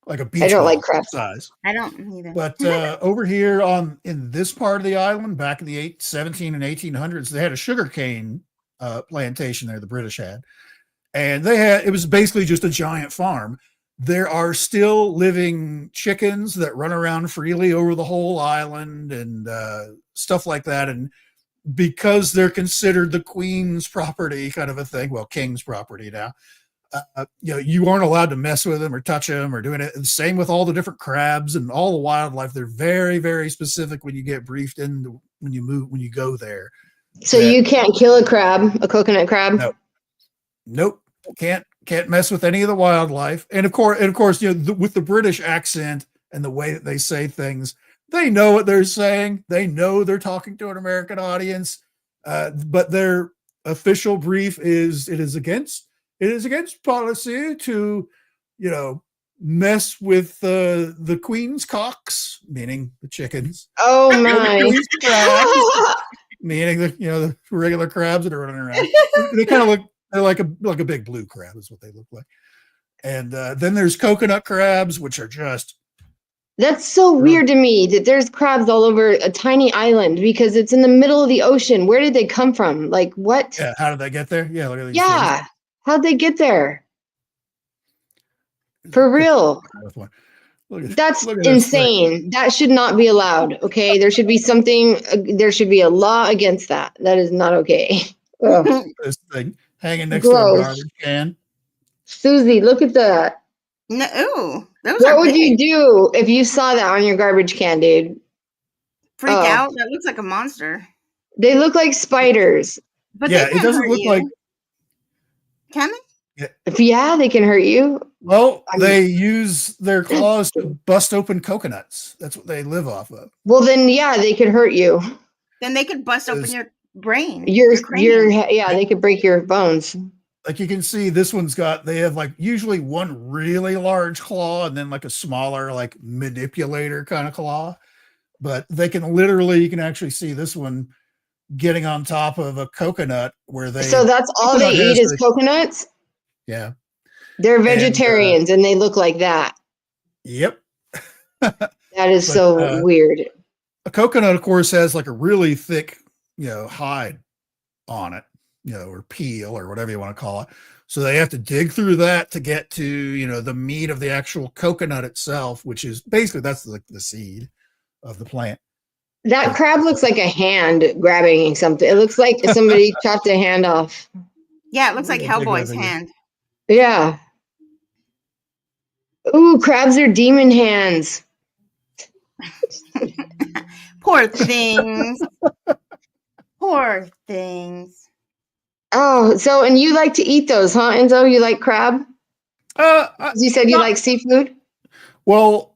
Like a beach I don't ball like crabs. size. I don't either. But over here in this part of the island, back in the 17 and 1800s, they had a sugarcane plantation there. The British had, and it was basically just a giant farm. There are still living chickens that run around freely over the whole island and stuff like that. And because they're considered the Queen's property, kind of a thing. Well, King's property now. You aren't allowed to mess with them or touch them or doing it. And same with all the different crabs and all the wildlife. They're very, very specific when you get briefed in when you go there. So you can't kill a coconut crab? Nope. Can't mess with any of the wildlife. And of course, with the British accent and the way that they say things, they know what they're saying. They know they're talking to an American audience. But their official brief is it is against policy to, mess with the Queen's cocks, meaning the chickens. Oh my! Crabs, meaning the regular crabs that are running around. They kind of look like a big blue crab is what they look like. And then there's coconut crabs, which are just. That's so weird to me that there's crabs all over a tiny island because it's in the middle of the ocean. Where did they come from? Like what? Yeah, how did they get there? Yeah, look at these. Yeah, how'd they get there? For real. That's insane. That should not be allowed. Okay, there should be something. There should be a law against that. That is not okay. This thing hanging next to a garbage can. Susie, look at that. No, ooh, what would you do if you saw that on your garbage can, dude? Freak out? That looks like a monster. They look like spiders. But yeah, it doesn't look like. Can they? Yeah, they can hurt you. Well, they use their claws to bust open coconuts. That's what they live off of. Well, then, yeah, they could hurt you. Then they could bust open your brain. They could break your bones. Like you can see, they have like usually one really large claw and then like a smaller, like manipulator kind of claw. But you can actually see this one getting on top of a coconut where they. So that's all they eat is coconuts? Yeah. They're vegetarians and they look like that. Yep. That is so weird. A coconut, of course, has like a really thick, hide on it, or peel or whatever you want to call it. So they have to dig through that to get to, the meat of the actual coconut itself, which is basically that's the seed of the plant. That crab looks like a hand grabbing something. It looks like somebody chopped a hand off. Yeah, it looks like Hellboy's hand. Yeah. Ooh, crabs are demon hands. Poor things. Poor things. Oh, so and you like to eat those, huh, Enzo? You like crab? I, You said you not like seafood? well.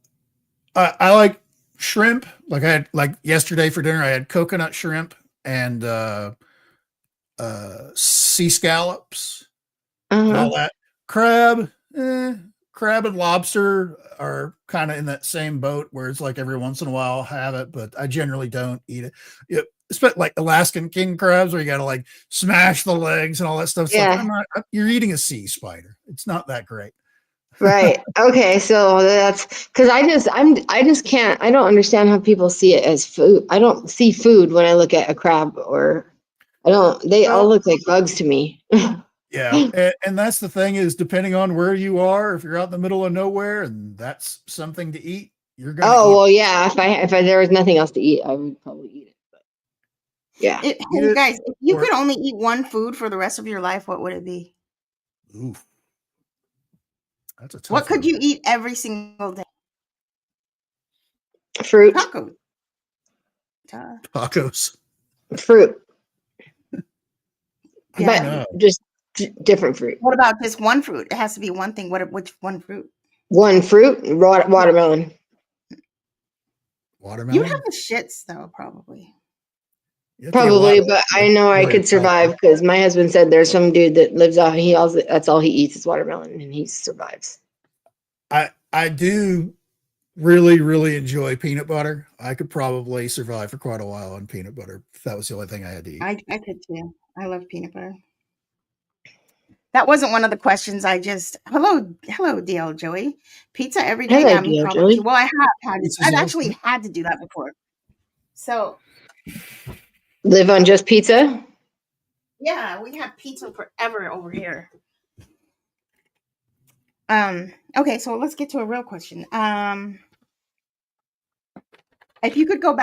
I like shrimp. Like I had like yesterday for dinner, I had coconut shrimp and sea scallops and Uh-huh. all that. Crab, crab and lobster are kind of in that same boat where it's like every once in a while I'll have it, but I generally don't eat it. Especially like Alaskan king crabs where you got to like smash the legs and all that stuff. It's like Yeah. you're eating a sea spider. It's not that great. Right. Okay. So that's because I just can't, I don't understand how people see it as food. I don't see food when I look at a crab or I don't, they all So look like bugs to me. Yeah, and that's the thing is depending on where you are, if you're out in the middle of nowhere and that's something to eat, you're gonna Oh, eat well, yeah. If there was nothing else to eat, I would probably eat it. But yeah. hey, eat it. guys, if you Or could only eat one food for the rest of your life, what would it be? oof, that's a What tough could one. you eat every single day? Fruit, Tacos. Duh. Tacos. fruit, I don't but Yeah. know. just different fruit. What about just one fruit? It has to be one thing. Which one fruit? One fruit, Yeah. watermelon. You have Watermelon. the shits though, probably. You have to get Probably, but I watermelon know I before you're could healthy. survive because my husband said there's some dude that lives out. He also that's all he eats is watermelon, and he survives. I do really enjoy peanut butter. I could probably survive for quite a while on peanut butter if that was the only thing I had to eat. I could too. I love peanut butter. That wasn't one of the questions. I just hello DL Joey. Pizza every day. Hello, Yeah, me dear probably too. Joey. Well, I have had it. Pizza's I've actually awesome. had to do that before. So Live on just pizza? yeah, we have pizza forever over here. Okay, so let's get to a real question. If you could go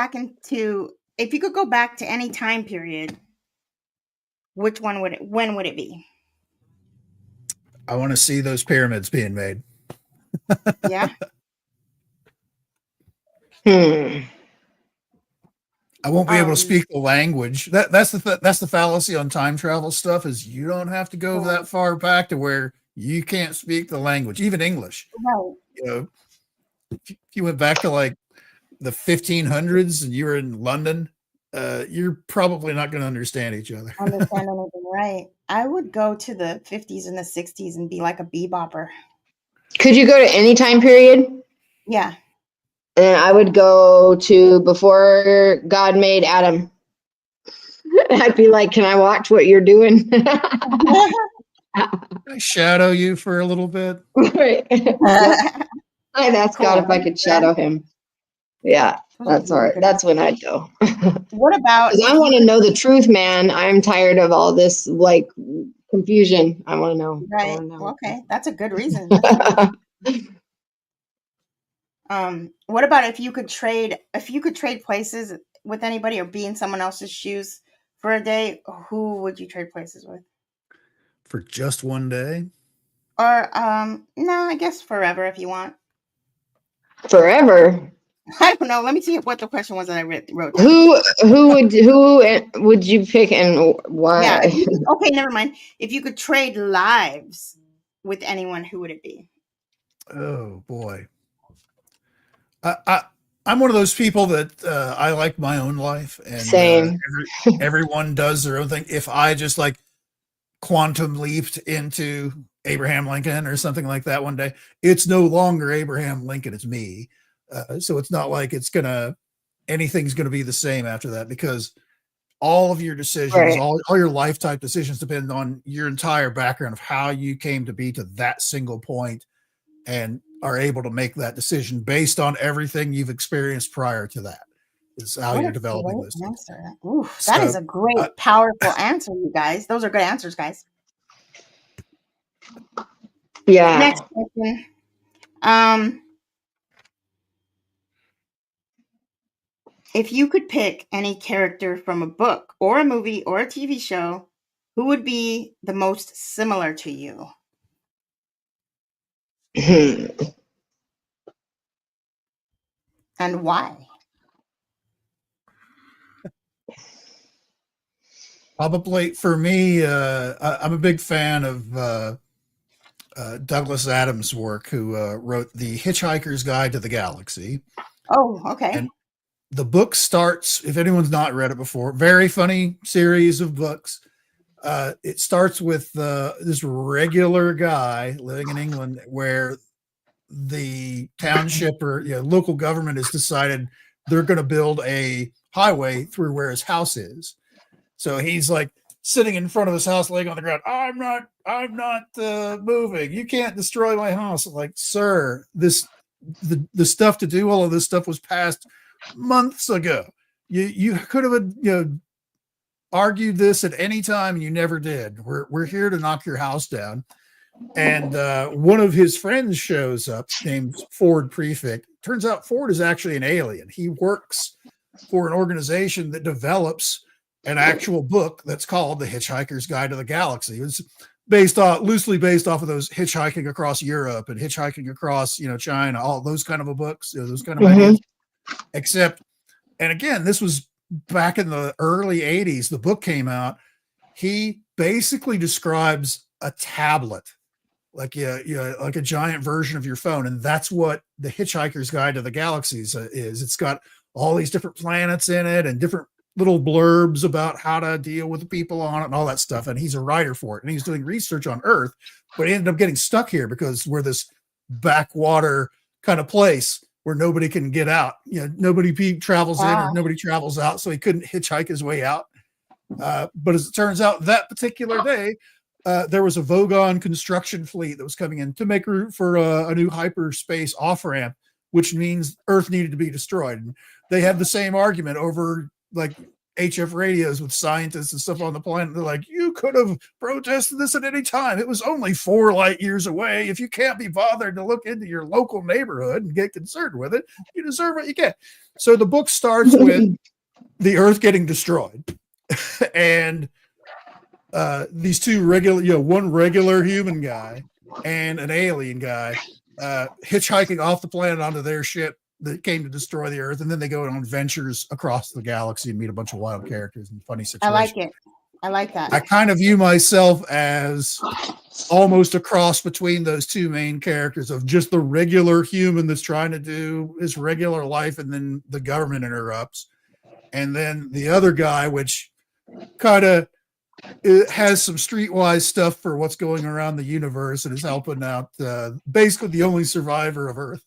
back to any time period, which one would it when would it be? I want to see those pyramids being made. Yeah. Hmm. I won't be able to Um speak the language. That's the fallacy on time travel stuff is you don't have to go right. that far back to where you can't speak the language, even English. Right. You know, if you went back to like the 1500s and you were in London, you're probably not going to understand each other. Understand anything right. I would go to the 50s and the 60s and be like a bebopper. Could you go to any time period? Yeah. And I would go to before God made Adam. I'd be like, can I watch what you're doing? I shadow you for a little bit. Right. Yep. I'd ask God Cool. if I could shadow him. Yeah, Those are that's all really right. good That's answers. when I'd go. Because What about I if you want to could know the truth, man. I'm tired of all this like confusion. I want to know. I right? want to Well, know. okay, that's a good reason. That's a good reason. What about if you could trade places with anybody or be in someone else's shoes for a day, who would you trade places with? For just one day. Or no, I guess forever if you want. Forever. I don't know. Let me see what the question was that I wrote down. Who would you pick and Yeah, if why? you could, okay, never mind. If you could trade lives with anyone, who would it be? Oh boy. I I'm one of those people that I like my own life, and Same. everyone does their own thing. If I just like quantum leaped into Abraham Lincoln or something like that one day, it's no longer Abraham Lincoln, it's me. So it's not like anything's gonna be the same after that because all of your decisions, Right. all your life type decisions depend on your entire background of how you came to be to that single point and are able to make that decision based on everything you've experienced prior to that is how What you're a developing great those things. answer. Oof, that is So a great, uh, powerful answer, you guys. Those are good answers, guys. Next Yeah. question. Um, if you could pick any character from a book or a movie or a TV show, who would be the most similar to you Hmm. and why? Probably for me, I'm a big fan of Douglas Adams' work, who wrote The Hitchhiker's Guide to the Galaxy. Oh, okay. And the book starts, if anyone's not read it before, very funny series of books. It starts with this regular guy living in England where the township or local government has decided they're going to build a highway through where his house is. So he's like sitting in front of his house, laying on the ground. I'm not moving. You can't destroy my house. Like, sir, the stuff to do all of this stuff was passed months ago. You could have argued this at any time, and you never did. We're here to knock your house down. And one of his friends shows up named Ford Prefect. Turns out Ford is actually an alien. He works for an organization that develops an actual book that's called The Hitchhiker's Guide to the Galaxy. It's loosely based off of those hitchhiking across Europe and hitchhiking across, China, all those kind of books, those kind of ideas. Except, and again, this was back in the early 80s. The book came out. He basically describes a tablet, like like a giant version of your phone, and that's what The Hitchhiker's Guide to the Galaxies is. It's got all these different planets in it and different little blurbs about how to deal with the people on it and all that stuff. And he's a writer for it, and he's doing research on Earth, but he ended up getting stuck here because we're this backwater kind of place where nobody can get out. Nobody travels in or nobody travels out, so he couldn't hitchhike his way out. But as it turns out, that particular day, there was a Vogon construction fleet that was coming in to make room for a new hyperspace off-ramp, which means Earth needed to be destroyed. And they had the same argument over like HF radios with scientists and stuff on the planet. They're like, you could have protested this at any time. It was only 4 light years away. If you can't be bothered to look into your local neighborhood and get concerned with it, you deserve what you get. So the book starts with the Earth getting destroyed. And these two regular, one regular human guy and an alien guy hitchhiking off the planet onto their ship that came to destroy the Earth, and then they go on adventures across the galaxy and meet a bunch of wild characters and funny situations. I like it. I like that. I kind of view myself as almost a cross between those two main characters of just the regular human that's trying to do his regular life, and then the government interrupts, and then the other guy, which kind of it has some streetwise stuff for what's going around the universe and is helping out basically the only survivor of Earth,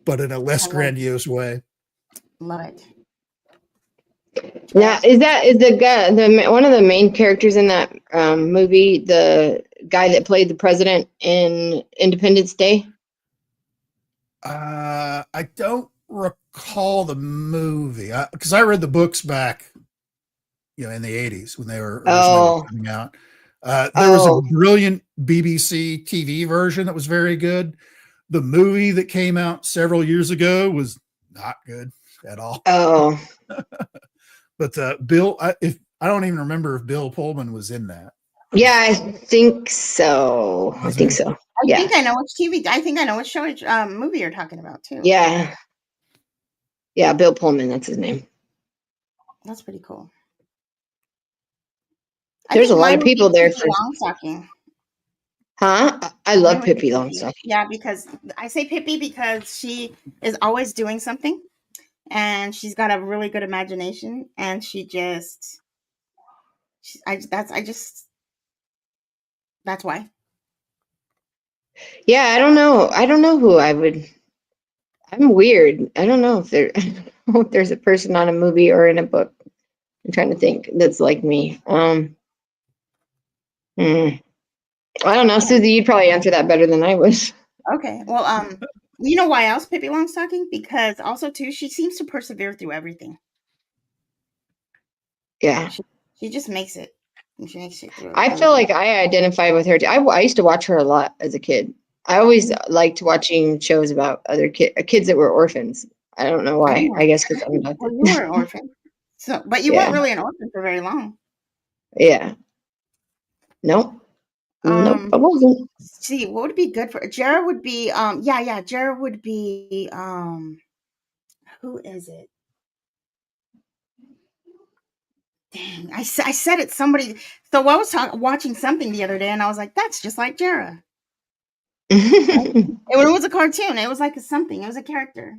but in a less grandiose way. Love it. Now, is the guy, one of the main characters in that movie, the guy that played the president in Independence Day? I don't recall the movie because I read the books back, in the 80s when they were originally coming out. There was a brilliant BBC TV version that was very good. The movie that came out several years ago was not good at all. Oh. But Bill, I don't even remember if Bill Pullman was in that. Yeah, I think so. I think I know which TV. I think I know which show, movie you're talking about too. Yeah. Yeah, Bill Pullman. That's his name. That's pretty cool. There's a lot of people there for Longstocking. Huh? I love Pippi Longstocking. Yeah, because I say Pippi because she is always doing something, and she's got a really good imagination, and that's why. Yeah, I don't know who I would. I'm weird. I don't know if there's a person on a movie or in a book. I'm trying to think that's like me. I don't know, Susie. You'd probably answer that better than I would. Okay. Well, you know why else Pippi Longstocking? Because also too, she seems to persevere through everything. Yeah. She just makes it. She makes it through. I feel like I identify with her too. I used to watch her a lot as a kid. I always liked watching shows about other kids that were orphans. I don't know why. I guess because I'm adopted. Well, you were an orphan. But you weren't really an orphan for very long. Yeah. Nope. Nope, I wasn't. See, what would be good for Jara would be Jara would be who is it? Dang, I said it. Somebody. So I was watching something the other day, and I was like, "That's just like Jara." It was a cartoon. It was like something. It was a character.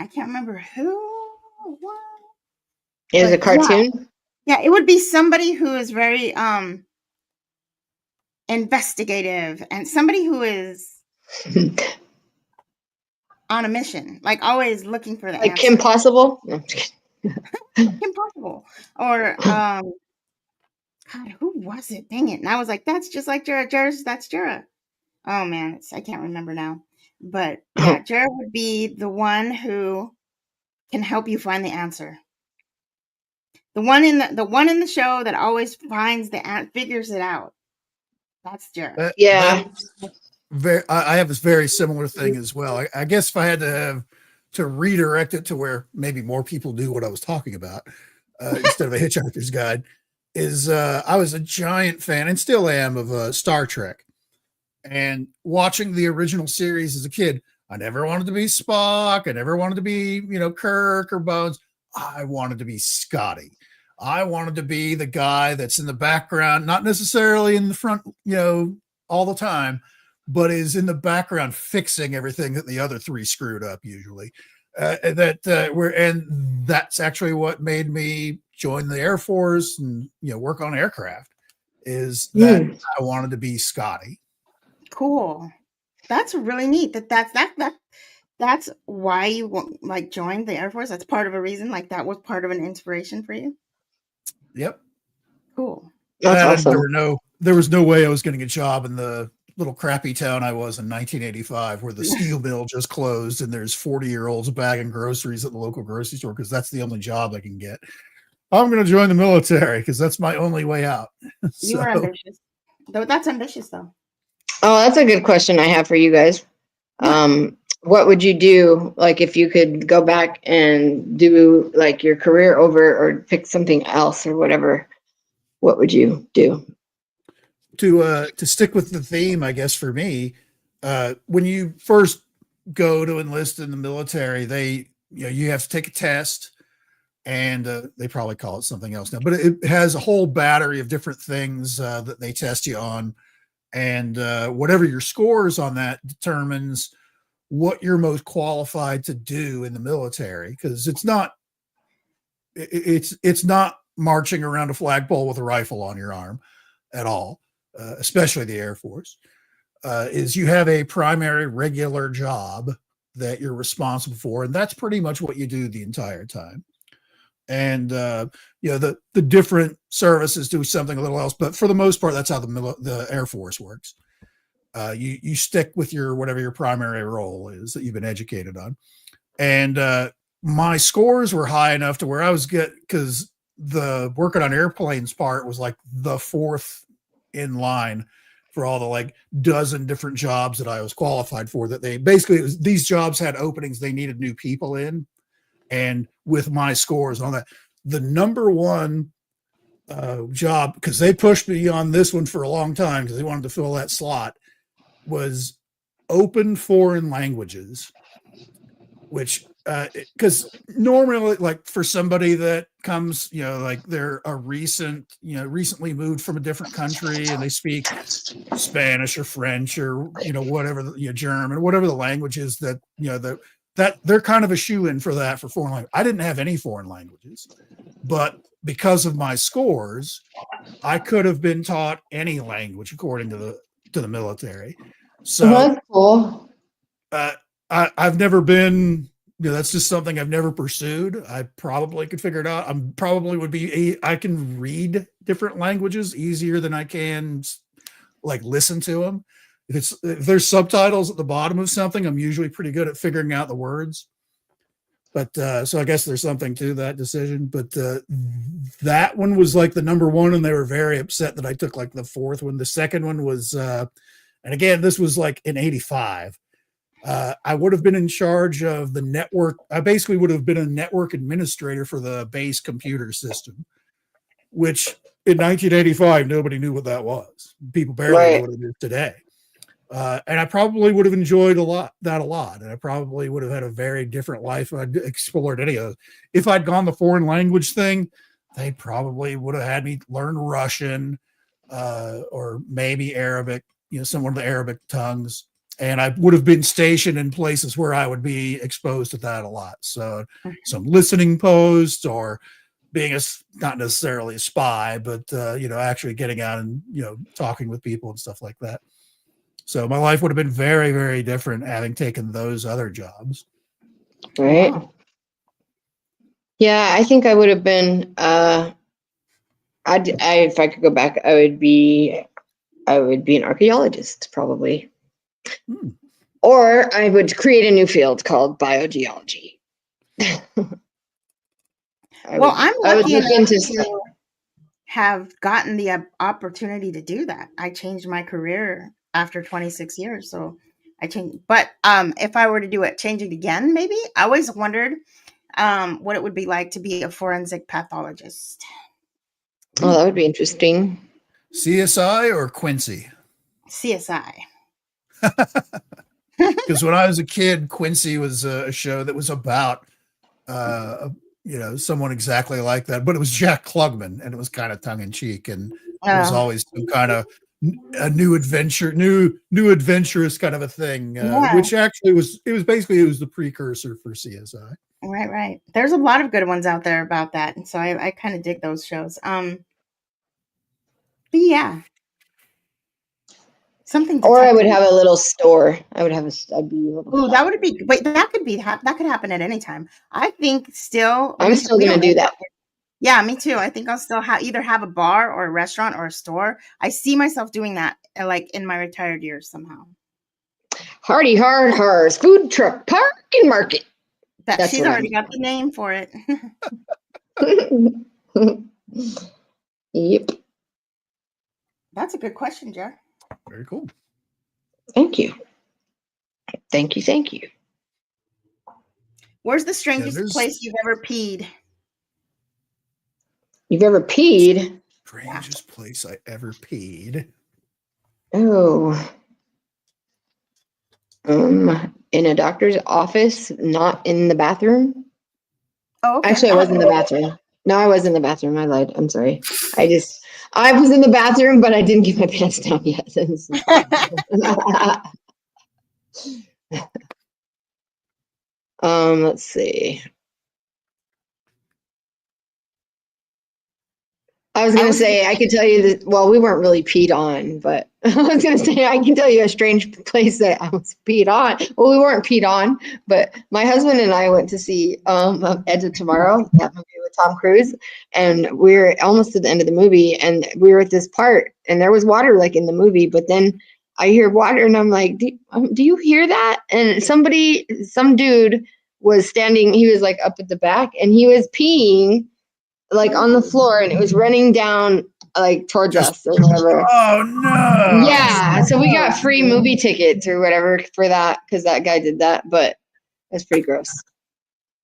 I can't remember who. What? Is a But yeah, cartoon? yeah, it would be somebody who is very investigative and somebody who is on a mission, like always looking for the Like answer. Kim Possible? No, I'm just Impossible. Or God, who was it? Dang it. And I was like, that's just like Jara. That's Jara. Oh man, I can't remember now. But yeah, kidding. Jara would be the one who can help you find the answer. The one in the show that always finds figures it out. That's Jara. Yeah. I have this very similar thing as well. I guess if I had to redirect it to where maybe more people knew what I was talking about, instead of a Hitchhiker's Guide, is I was a giant fan and still am of Star Trek. And watching the original series as a kid, I never wanted to be Spock. I never wanted to be, Kirk or Bones. I wanted to be Scotty. I wanted to be the guy that's in the background, not necessarily in the front, all the time, but is in the background fixing everything that the other three screwed up usually. And that's actually what made me join the Air Force and work on aircraft. Is that I wanted to be Scotty. Cool. That's really neat. That's why you joined the Air Force. That's part of a reason. Like that was part of an inspiration for you. Yep. Cool. That's awesome. There was no way I was getting a job in the little crappy town I was in 1985, where the steel mill just closed and there's 40-year-olds bagging groceries at the local grocery store because that's the only job I can get. I'm going to join the military because that's my only way out. You were ambitious. That's ambitious, though. Oh, that's a good question I have for you guys. Yeah. What would you do, like, if you could go back and do, like, your career over or pick something else or whatever? What would you do? To stick with the theme, I guess for me, when you first go to enlist in the military, you have to take a test, and they probably call it something else now, but it has a whole battery of different things that they test you on, and whatever your scores on that determines what you're most qualified to do in the military, because it's not marching around a flagpole with a rifle on your arm at all. Especially the Air Force, is you have a primary regular job that you're responsible for, and that's pretty much what you do the entire time. And the different services do something a little else, but for the most part, that's how the Air Force works. You stick with whatever your primary role is that you've been educated on. And my scores were high enough to where I was good, because the working on airplanes part was like the fourth in line for all the like dozen different jobs that I was qualified for, that they basically, these jobs had openings they needed new people in. And with my scores on that, the number one job, because they pushed me on this one for a long time because they wanted to fill that slot, was open foreign languages, which because normally, like, for somebody that comes, like they're recently moved from a different country and they speak Spanish or French or whatever, German, whatever the language is that that they're kind of a shoe-in for that, for foreign language. I didn't have any foreign languages, but because of my scores, I could have been taught any language according to the military. So that's cool. I've never been, that's just something I've never pursued. I probably could figure it out. I can read different languages easier than I can like listen to them. If there's subtitles at the bottom of something, I'm usually pretty good at figuring out the words. But so I guess there's something to that decision. But that one was like the number one, and they were very upset that I took like the fourth one. The second one was, and again, this was like in '85. I would have been in charge of the network. I basically would have been a network administrator for the base computer system, which in 1985, nobody knew what that was. People barely know what it is today. And I probably would have enjoyed a lot. And I probably would have had a very different life if I'd explored any of those. If I'd gone the foreign language thing, they probably would have had me learn Russian, or maybe Arabic, some of the Arabic tongues. And I would have been stationed in places where I would be exposed to that a lot. So some listening posts, or being not necessarily a spy, but, actually getting out and, talking with people and stuff like that. So my life would have been very, very different having taken those other jobs. Right. Wow. Yeah, I think I would have been, if I could go back, I would be an archaeologist probably. Or I would create a new field called biogeology. I'm lucky enough to have gotten the opportunity to do that. I changed my career after 26 years. So I changed, but if I were to change it again, maybe I always wondered what it would be like to be a forensic pathologist. Oh, that would be interesting. CSI or Quincy? CSI. Because when I was a kid, Quincy was a show that was about, someone exactly like that, but it was Jack Klugman, and it was kind of tongue in cheek, and it was always some kind of a new adventure, new adventurous kind of a thing, which actually was the precursor for CSI. Right. There's a lot of good ones out there about that, and so I kind of dig those shows. But yeah. Something. Or I would have a little store. I'd be. Oh, that would be. Wait, that could happen at any time. I think still. I'm still going to do that. Yeah, me too. I think I'll still either have a bar or a restaurant or a store. I see myself doing that, like in my retired years somehow. Hardy Hars food truck parking market. She's already got the name for it. Yep. That's a good question, Jara. Very cool. Thank you. Where's the strangest place you've ever peed? You've ever peed? Strangest place I ever peed. Oh. In a doctor's office, not in the bathroom. Oh, okay. Actually, I was in the bathroom. No, I was in the bathroom. I lied. I'm sorry. I was in the bathroom, but I didn't get my pants down yet. Let's see. I was going to say, I could tell you that, well, we weren't really peed on, but I was going to say, I can tell you a strange place that I was peed on. Well, we weren't peed on, but my husband and I went to see Edge of Tomorrow, that movie with Tom Cruise, and we're almost at the end of the movie, and we were at this part, and there was water like in the movie, but then I hear water, and I'm like, do you hear that? And some dude was standing, he was like up at the back, and he was peeing like on the floor, and it was running down like towards us or whatever. Oh no. Yeah. So we got free movie tickets or whatever for that, because that guy did that, but it's pretty gross.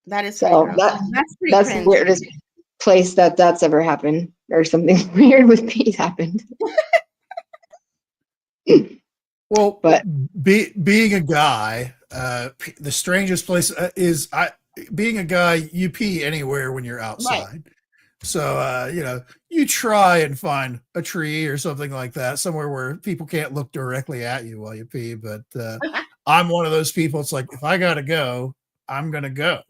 That is so gross. That's the weirdest place that's ever happened, or something weird with peas happened. Well, but being a guy, the strangest place is being a guy, you pee anywhere when you're outside. Right. So, you try and find a tree or something like that, somewhere where people can't look directly at you while you pee. But I'm one of those people. It's like, if I got to go, I'm going to go.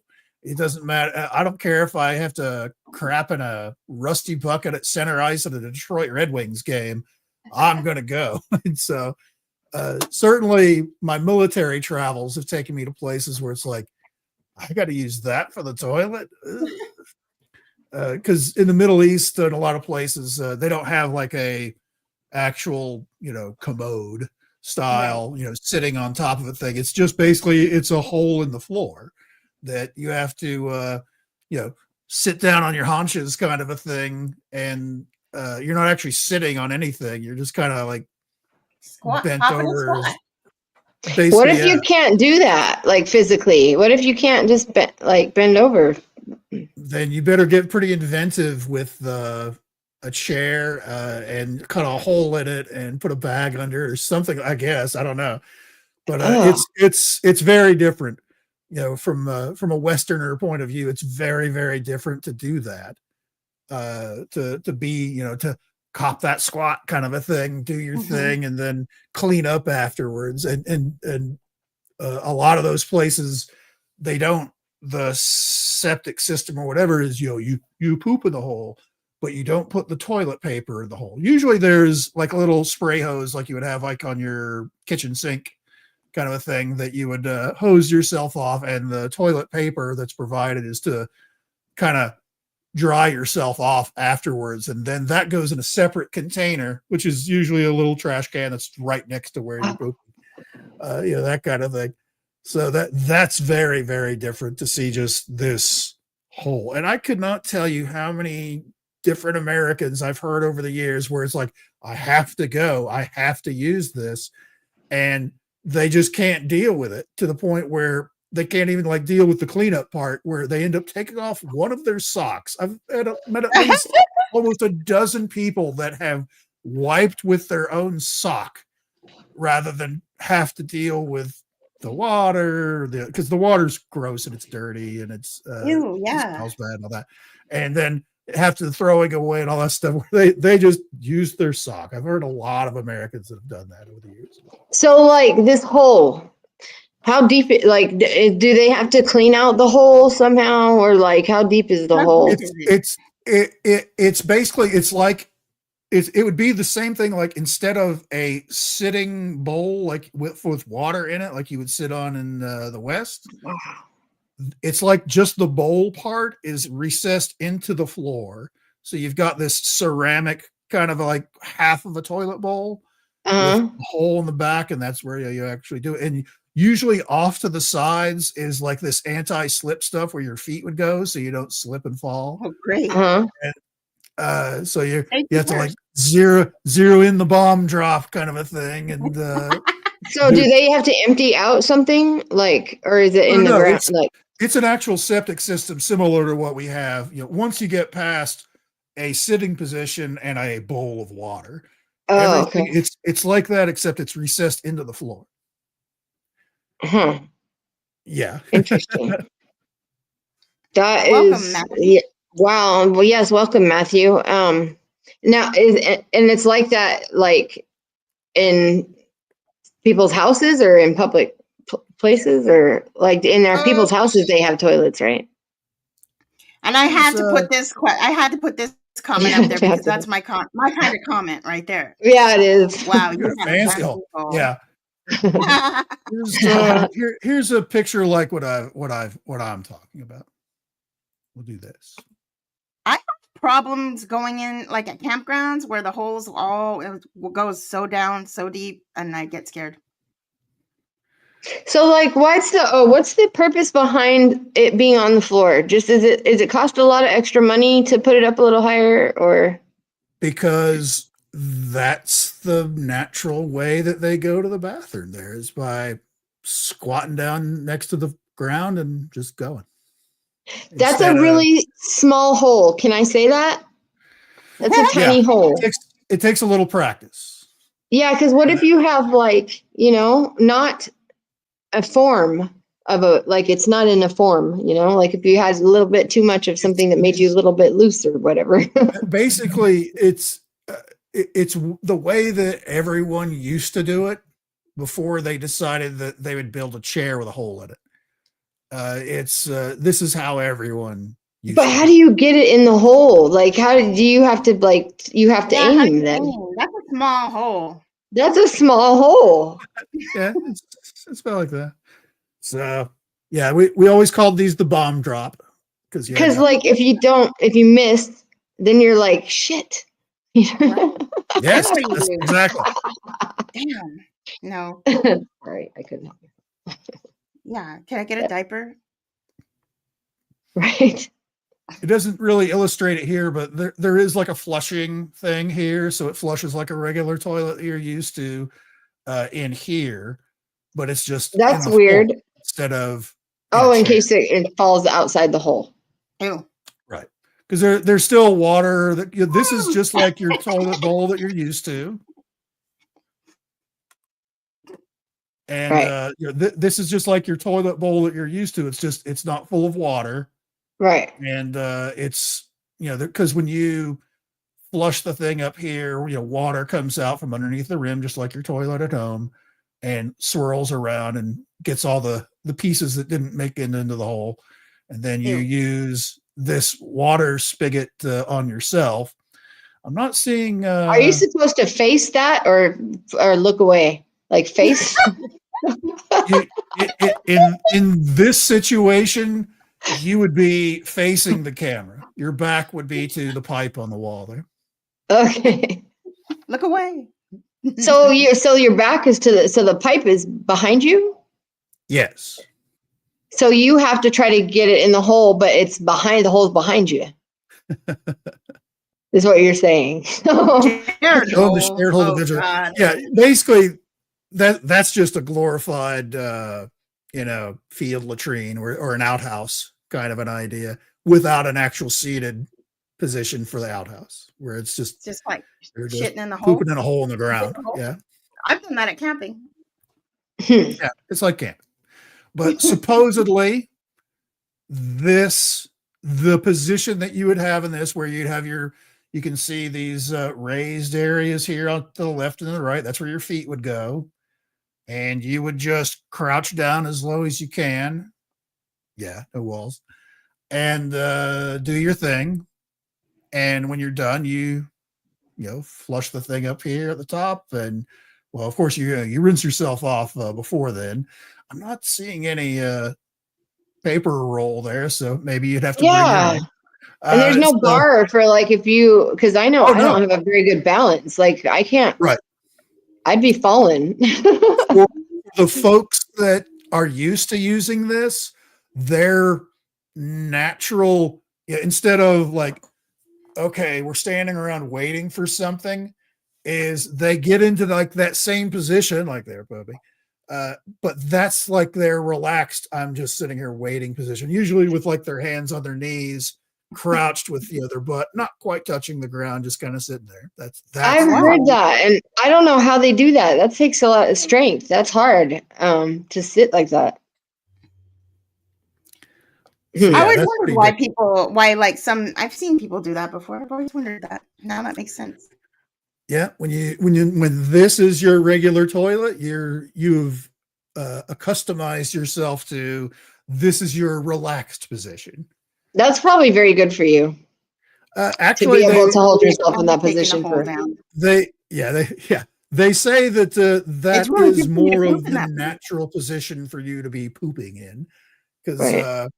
It doesn't matter. I don't care if I have to crap in a rusty bucket at center ice at a Detroit Red Wings game. I'm going to go. And so certainly my military travels have taken me to places where it's like, I got to use that for the toilet. Because in the Middle East and a lot of places, they don't have like a actual, commode style, sitting on top of a thing. It's just basically, it's a hole in the floor that you have to, sit down on your haunches kind of a thing. And you're not actually sitting on anything. You're just kind of like bent over. What if you can't do that, like physically? What if you can't just bend over? Then you better get pretty inventive with a chair and cut a hole in it and put a bag under it or something. I guess I don't know, but it's very different. From a Westerner point of view, it's very, very different to do that. To be, to cop that squat kind of a thing, do your thing, and then clean up afterwards. And a lot of those places, they don't. The septic system or whatever is, you poop in the hole, but you don't put the toilet paper in the hole. Usually there's like a little spray hose like you would have like on your kitchen sink kind of a thing that you would hose yourself off, and the toilet paper that's provided is to kind of dry yourself off afterwards, and then that goes in a separate container, which is usually a little trash can that's right next to where you're pooping. That kind of thing. So that's very, very different to see just this hole. And I could not tell you how many different Americans I've heard over the years where it's like, I have to go, I have to use this, and they just can't deal with it, to the point where they can't even like deal with the cleanup part, where they end up taking off one of their socks. I've met at least almost a dozen people that have wiped with their own sock rather than have to deal with the water, because the water's gross and it's dirty and it's Ew, it yeah. smells bad and all that, and then have to throwing away and all that stuff. They just use their sock. I've heard a lot of Americans that have done that over the years. So like this hole, how deep do they have to clean out the hole somehow, or like how deep is the hole? It's basically, it's like, it would be the same thing, like instead of a sitting bowl like with water in it like you would sit on in the West, it's like just the bowl part is recessed into the floor, so you've got this ceramic kind of like half of a toilet bowl with a hole in the back, and that's where you actually do it. And usually off to the sides is like this anti-slip stuff where your feet would go so you don't slip and fall. Oh, great. And so you have to like zero in the bomb drop kind of a thing. And so do they have to empty out something, like, or is it in the ground? It's an actual septic system similar to what we have. Once you get past a sitting position and a bowl of water, okay. It's like that, except it's recessed into the floor. Yeah. Interesting. Welcome, Matthew. Wow. Well, yes, welcome, Matthew. Now it's like that, like in people's houses or in public places, or like in our people's houses they have toilets, right? And I had to put this comment up there because that's my kind of comment right there. Yeah, it is. Wow, you're fancy. Yeah. Here's a picture like what I'm talking about. We'll do this. I have problems going in like at campgrounds where the holes goes so down so deep, and I get scared. So like, what's the purpose behind it being on the floor? Just is it cost a lot of extra money to put it up a little higher, or? Because that's the natural way that they go to the bathroom. There is by squatting down next to the ground and just going. That's a really small hole. Can I say that? That's a tiny hole. It takes a little practice. Yeah, because what if you have like, not a form of it's not in a form, like if you had a little bit too much of something that made you a little bit loose or whatever. Basically, it's the way that everyone used to do it before they decided that they would build a chair with a hole in it. This is how everyone used but how do you get it in the hole? Like, how do you have to aim then? That's a small hole. That's a small hole. Yeah, it's about like that. So yeah, we always called these the bomb drop because like if you miss, then you're like shit. Yes, exactly. Damn. No. Sorry, I couldn't help you. Yeah. Can I get a diaper? Right. It doesn't really illustrate it here, but there is like a flushing thing here. So it flushes like a regular toilet you're used to in here, but it's just that's weird. Instead of in case it falls outside the hole. Ew. Right. because there's still water. That this is just like your toilet bowl that you're used to, and Right. this is just like your toilet bowl that you're used to. It's not full of water, Right. and it's because when you flush the thing up here, water comes out from underneath the rim, just like your toilet at home, and swirls around and gets all the pieces that didn't make it into the hole. And then you use this water spigot on yourself. I'm not seeing. Are you supposed to face that or look away? Like face? In this situation, you would be facing the camera. Your back would be to the pipe on the wall there. Okay. Look away. So your back is to the pipe is behind you? Yes. So you have to try to get it in the hole, but it's behind the hole's behind you. Is what you're saying. The shared hole division. Yeah, basically that's just a glorified field latrine or an outhouse kind of an idea without an actual seated position for the outhouse, where it's just like shitting in the hole, pooping in a hole in the ground. Yeah, I've done that at camping. Yeah, it's like camping. But supposedly the position that you would have in this, where you'd have you can see these raised areas here on to the left and the right. That's where your feet would go. And you would just crouch down as low as you can. Yeah, no walls. And do your thing. And when you're done, you flush the thing up here at the top. And, well, of course, you rinse yourself off before then. I'm not seeing any paper roll there, so maybe you'd have to bring your own. And there's no bar for because I know I don't have a very good balance. Like I can't. Right. I'd be falling. For the folks that are used to using this, their natural, instead of like, okay, we're standing around waiting for something, is they get into like that same position, like there, Bobby. But that's like their relaxed, I'm just sitting here waiting position, usually with like their hands on their knees, crouched with their butt not quite touching the ground, just kind of sitting there. That's I've heard that, and I don't know how they do that. That takes a lot of strength. That's hard to sit like that. I would wonder why I've seen people do that before. I've always wondered that. Now that makes sense. Yeah, when this is your regular toilet, you've accustomed yourself to this is your relaxed position. That's probably very good for you. Actually, to be able to hold yourself in that position they say that that really is more of the natural position for you to be pooping in, because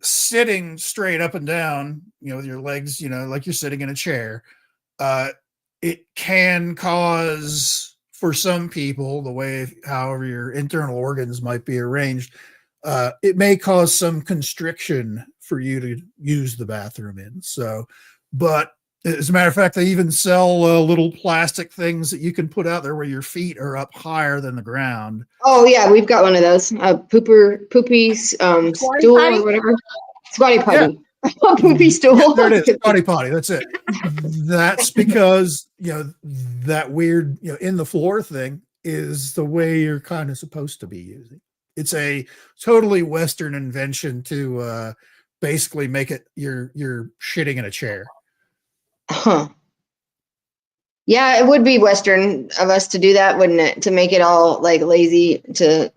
sitting straight up and down, with your legs, like you're sitting in a chair, it can cause, for some people, the way however your internal organs might be arranged, it may cause some constriction for you to use the bathroom in. So, but as a matter of fact, they even sell little plastic things that you can put out there where your feet are up higher than the ground. Oh yeah, we've got one of those. Poopy stool or whatever. Squatty potty. Yeah. Poopy stool. Yeah, there it is. Squatty potty. That's it. That's because that weird in the floor thing is the way you're kind of supposed to be using. It's a totally Western invention to basically make it you're shitting in a chair. Huh. Yeah, it would be Western of us to do that, wouldn't it? To make it all like lazy, to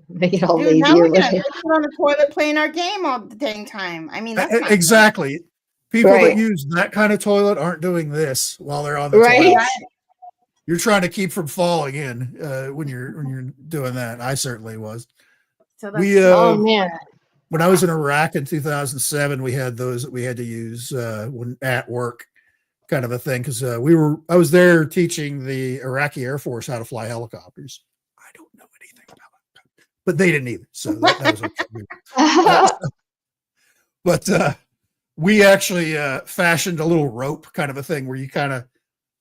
make it all lazy. Now we're gonna sit on the toilet playing our game all the dang time. I mean, that's exactly. People that use that kind of toilet aren't doing this while they're on the toilet. You're trying to keep from falling in when you're doing that. I certainly was. So oh man. When I was in Iraq in 2007, we had those that we had to use when at work, kind of a thing, because I was there teaching the Iraqi Air Force how to fly helicopters. I don't know anything about it, but they didn't either, so that was okay. But we actually fashioned a little rope, kind of a thing, where you kind of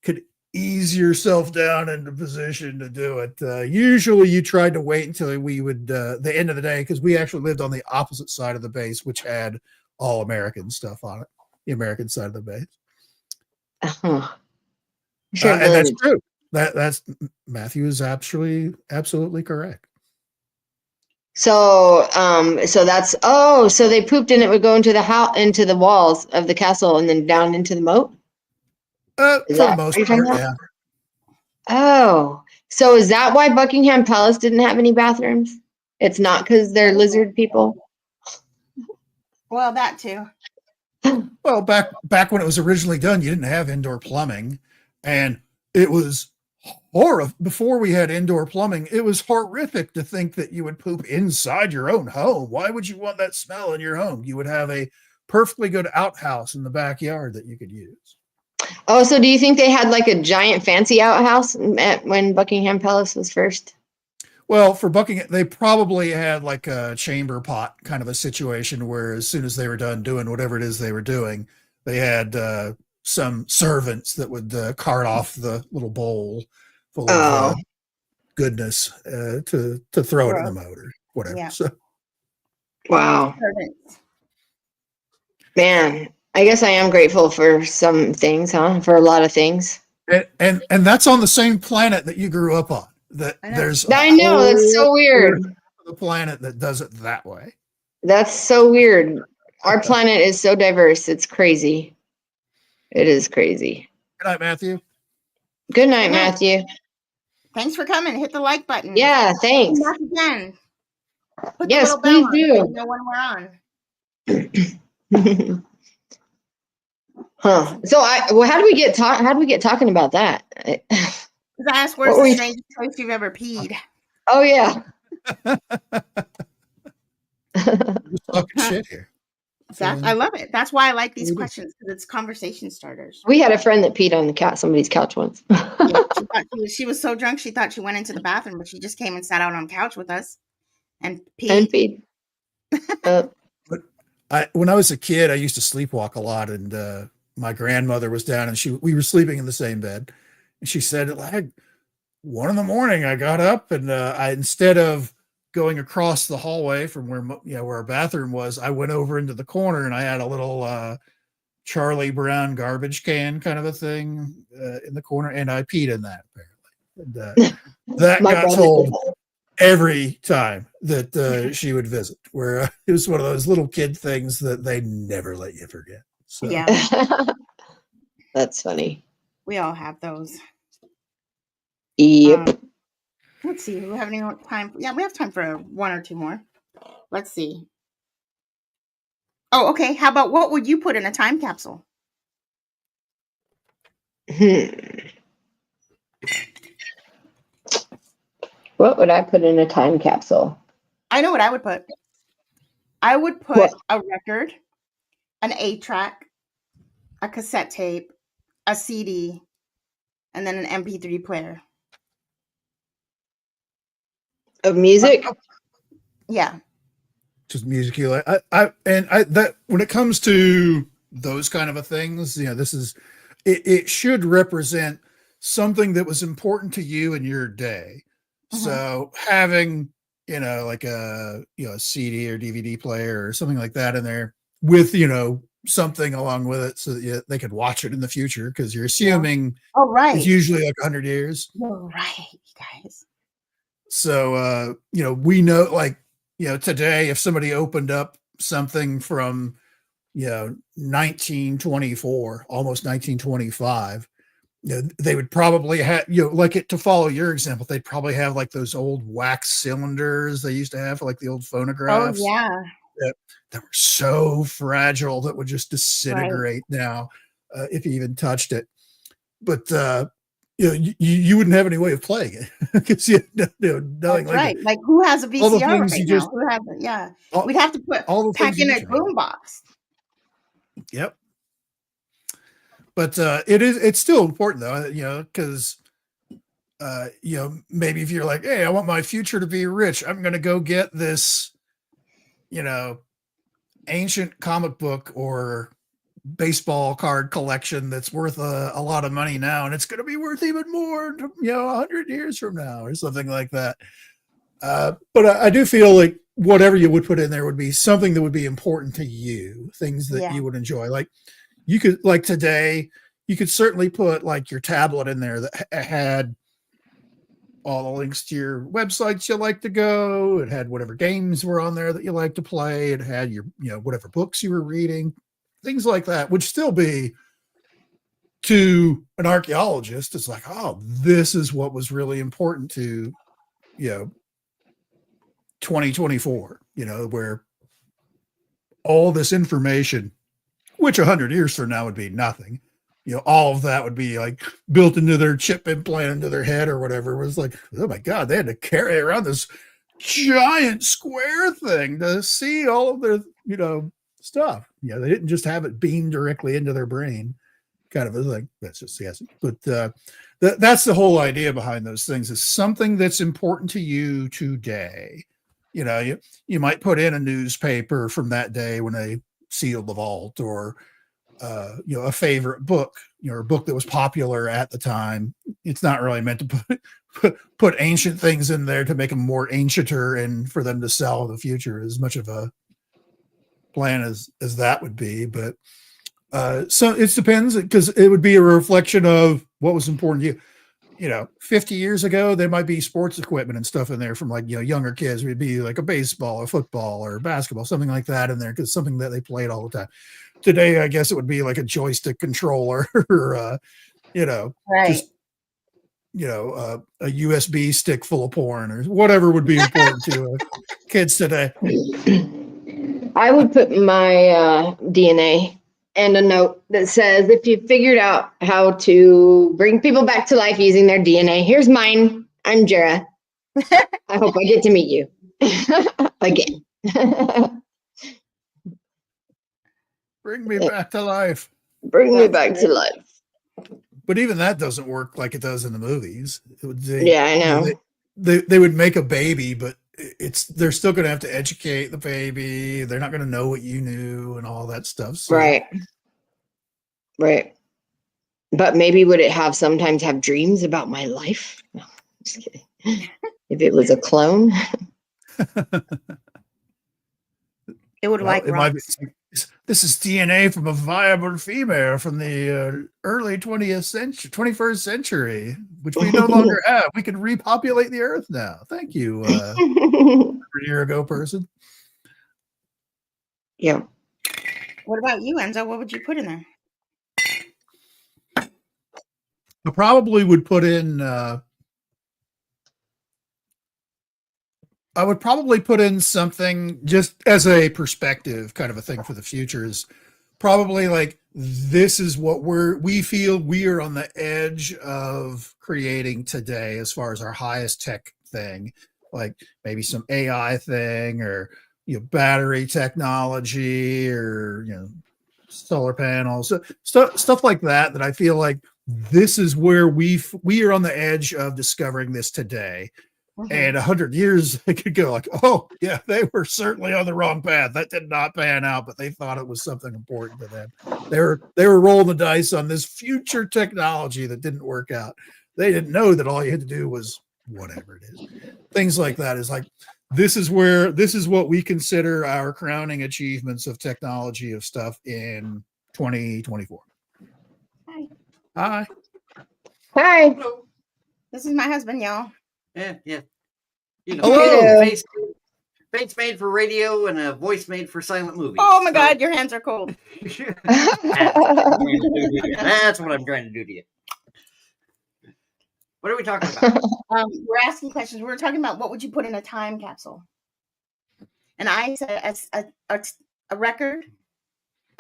could ease yourself down into position to do it. Usually you tried to wait until we would the end of the day, because we actually lived on the opposite side of the base, which had all American stuff on it, the American side of the base. Sure, And that's true. That's Matthew is absolutely correct. So, so that's so they pooped and it would go into the house, into the walls of the castle, and then down into the moat. For the most part, yeah. Oh, so is that why Buckingham Palace didn't have any bathrooms? It's not because they're lizard people. Well, that too. Well, back when it was originally done, you didn't have indoor plumbing, and it was horrible. Before we had indoor plumbing, it was horrific to think that you would poop inside your own home. Why would you want that smell in your home? You would have a perfectly good outhouse in the backyard that you could use. Oh, so do you think they had like a giant fancy outhouse when Buckingham Palace was first? Well, for Buckingham, they probably had like a chamber pot kind of a situation where as soon as they were done doing whatever it is they were doing, they had some servants that would cart off the little bowl full of goodness to throw it in the moat or whatever. Yeah. So, wow. Man, I guess I am grateful for some things, huh? For a lot of things. And that's on the same planet that you grew up on. I know that's so weird. The planet that does it that way. That's so weird. Our planet is so diverse. It's crazy. It is crazy. Good night, Matthew. Good night, Matthew. Thanks for coming. Hit the like button. Yeah, thanks. Come back again. Put yes, please do. So you know when we're on. Huh. So how do we get talking about that? I asked where's the strangest place you've ever peed. Oh yeah. Just talking shit here. I love it. That's why I like these questions, because it's conversation starters. We had a friend that peed on somebody's couch once. Yeah, she was so drunk she thought she went into the bathroom, but she just came and sat out on the couch with us and peed. But when I was a kid, I used to sleepwalk a lot, and my grandmother was down, and we were sleeping in the same bed. And she said, like 1 a.m, I got up, and I, instead of going across the hallway from where our bathroom was, I went over into the corner, and I had a little Charlie Brown garbage can kind of a thing in the corner, and I peed in that apparently. And, that got told every time that she would visit, where it was one of those little kid things that they never let you forget. So. Yeah, that's funny. We all have those. Yep. Let's see. Do we have any more time? Yeah, we have time for 1 or 2 more. Let's see. Oh, okay. How about what would you put in a time capsule? What would I put in a time capsule? I know what I would put. I would put a record, an 8-track, a cassette tape, a CD, and then an MP3 player. Of music? Yeah. Just music you like. That when it comes to those kind of a things, it should represent something that was important to you in your day. Mm-hmm. So having, like a CD or DVD player or something like that in there with, something along with it so that they could watch it in the future, because you're assuming it's usually like 100 years. You're right, guys. So, we know, today, if somebody opened up something from, 1924, almost 1925, they would probably have, to follow your example, they'd probably have like those old wax cylinders they used to have for like the old phonographs. Oh, yeah. That were so fragile that would just disintegrate now if you even touched it. But, you wouldn't have any way of playing it because knowing like who has a VCR right now? Who has it? Yeah, we'd have to pack in a boombox. Yep. But it's still important though, because maybe if you're like, hey, I want my future to be rich, I'm going to go get this, ancient comic book or baseball card collection that's worth a lot of money now, and it's going to be worth even more 100 years from now or something like that. But I do feel like whatever you would put in there would be something that would be important to you, things that Yeah. you would enjoy. Like you could, like today, you could certainly put like your tablet in there that had all the links to your websites you like to go. It had whatever games were on there that you like to play. It had your, whatever books you were reading, things like that would still be, to an archaeologist, it's like, oh, this is what was really important to, 2024, where all this information, which 100 years from now would be nothing, all of that would be like built into their chip implant into their head or whatever. It was like, oh my God, they had to carry around this giant square thing to see all of their, stuff. They didn't just have it beamed directly into their brain. Kind of like, that's just yes. But that's the whole idea behind those things, is something that's important to you today. You might put in a newspaper from that day when they sealed the vault, or a favorite book, a book that was popular at the time. It's not really meant to put ancient things in there to make them more ancienter and for them to sell in the future, as much of a plan as that would be. But so it depends, because it would be a reflection of what was important to you. 50 years ago, there might be sports equipment and stuff in there from like, younger kids. It'd be like a baseball or football or basketball, something like that in there, because something that they played all the time. Today, I guess it would be like a joystick controller or, Right. just, a USB stick full of porn or whatever would be important to kids today. I would put my DNA and a note that says, if you figured out how to bring people back to life using their DNA, here's mine. I'm Jara. I hope I get to meet you again. Bring me back to life. Bring me back to life. But even that doesn't work like it does in the movies. Yeah, I know. They would make a baby, but they're still going to have to educate the baby. They're not going to know what you knew and all that stuff. So. Right. But maybe would it sometimes have dreams about my life? No, just kidding. If it was a clone. It would like it might be, this is DNA from a viable female from the early 21st century, which we no longer have. We can repopulate the earth now. Thank you, 100 year ago person. Yeah. What about you, Enzo? What would you put in there? I probably would put in. I would probably put in something just as a perspective kind of a thing for the future, is probably like, this is what we feel we are on the edge of creating today as far as our highest tech thing, like maybe some AI thing, or, battery technology, or, solar panels, stuff like that, that I feel like this is where we are on the edge of discovering this today. And 100 years, they could go like, oh, yeah, they were certainly on the wrong path. That did not pan out, but they thought it was something important to them. They were rolling the dice on this future technology that didn't work out. They didn't know that all you had to do was whatever it is. Things like that is like, this is what we consider our crowning achievements of technology, of stuff in 2024. Hi. Hello. This is my husband, y'all. Yeah. Hello. Face made for radio and a voice made for silent movies. Oh my God, your hands are cold. That's what I'm trying to do to you. What are we talking about? We're asking questions. We're talking about, what would you put in a time capsule? And I said a record,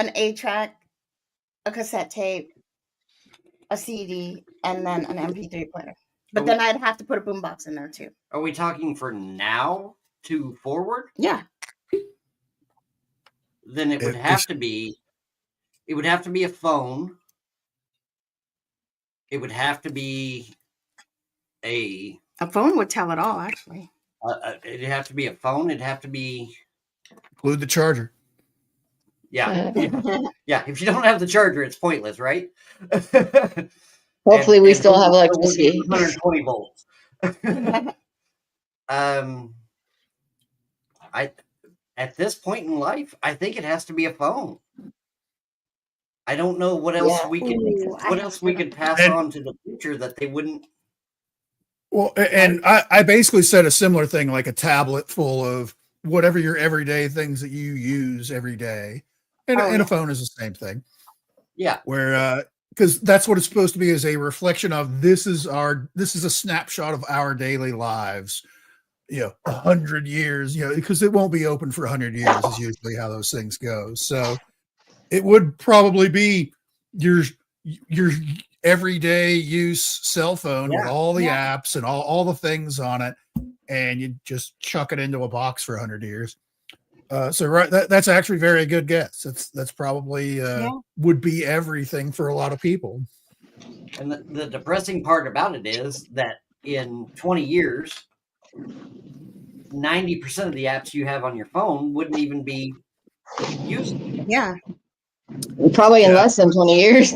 an 8-track, a cassette tape, a CD, and then an MP3 player. But then I'd have to put a boombox in there too. Are we talking for now to forward? Yeah. Then it would have to be a phone. It would have to be a phone would tell it all, actually. It'd have to be a phone. It'd have to be, include the charger. Yeah. Yeah. If you don't have the charger, it's pointless, right? Hopefully we still have electricity. 120 volts. At this point in life, I think it has to be a phone. I don't know what else we could pass on to the future that they wouldn't. Well, and I basically said a similar thing, like a tablet full of whatever your everyday things that you use every day. And a phone is the same thing. Yeah. Where, because that's what it's supposed to be, is a reflection of this is a snapshot of our daily lives, 100 years, because it won't be open for 100 years is usually how those things go. So it would probably be your everyday use cell phone with all the apps and all the things on it, and you just chuck it into a box for 100 years. So right, that's actually a very good guess. That's probably would be everything for a lot of people. And the depressing part about it is that in 20 years, 90% of the apps you have on your phone wouldn't even be used. Yeah. Probably in less than 20 years.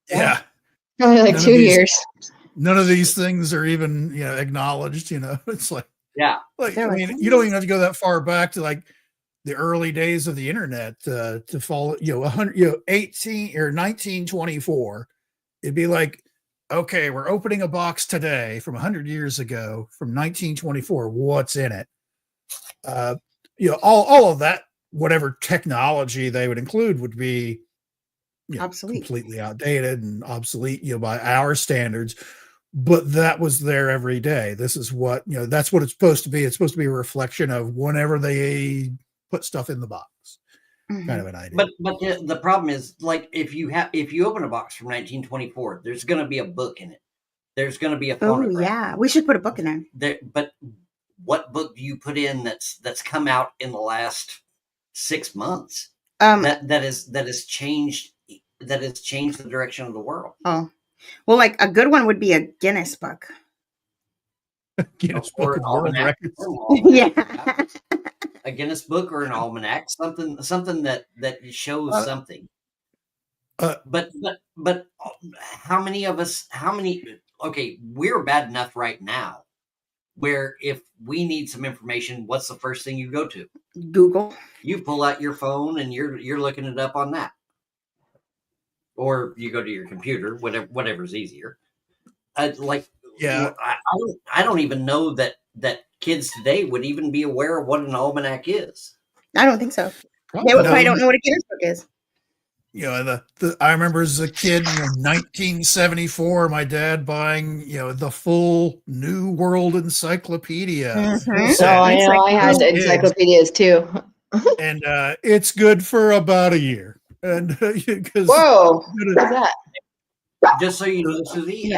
Yeah. Probably like 2 years. None of these things are even, acknowledged, it's like, like, I mean, you don't even have to go that far back to like the early days of the internet to follow, 18 or 1924. It'd be like, okay, we're opening a box today from 100 years ago from 1924. What's in it? All of that, whatever technology they would include would be obsolete, completely outdated and obsolete, by our standards. But that was there every day. This is what, that's what it's supposed to be. It's supposed to be a reflection of whenever they put stuff in the box. Kind of an idea. But the problem is, like, if you open a box from 1924, there's going to be a book in it. There's going to be a phonograph. Oh yeah, we should put a book in there. But what book do you put in that's come out in the last 6 months? That has changed the direction of the world. Oh, well, like a good one would be a Guinness book. Guinness Book of World Records. Yeah. A Guinness book or an almanac, something that shows something. But how many of us? Okay, we're bad enough right now, where if we need some information, what's the first thing you go to? Google. You pull out your phone and you're looking it up on that, or you go to your computer, whatever's easier. I don't even know that kids today would even be aware of what an almanac is. I don't think so. They would probably don't know what a Guinness book is. I remember as a kid, 1974, my dad buying, the full New World Encyclopedia. Mm-hmm. So I had encyclopedias too. And it's good for about a year. And whoa, what's that? Just so you know, Susie,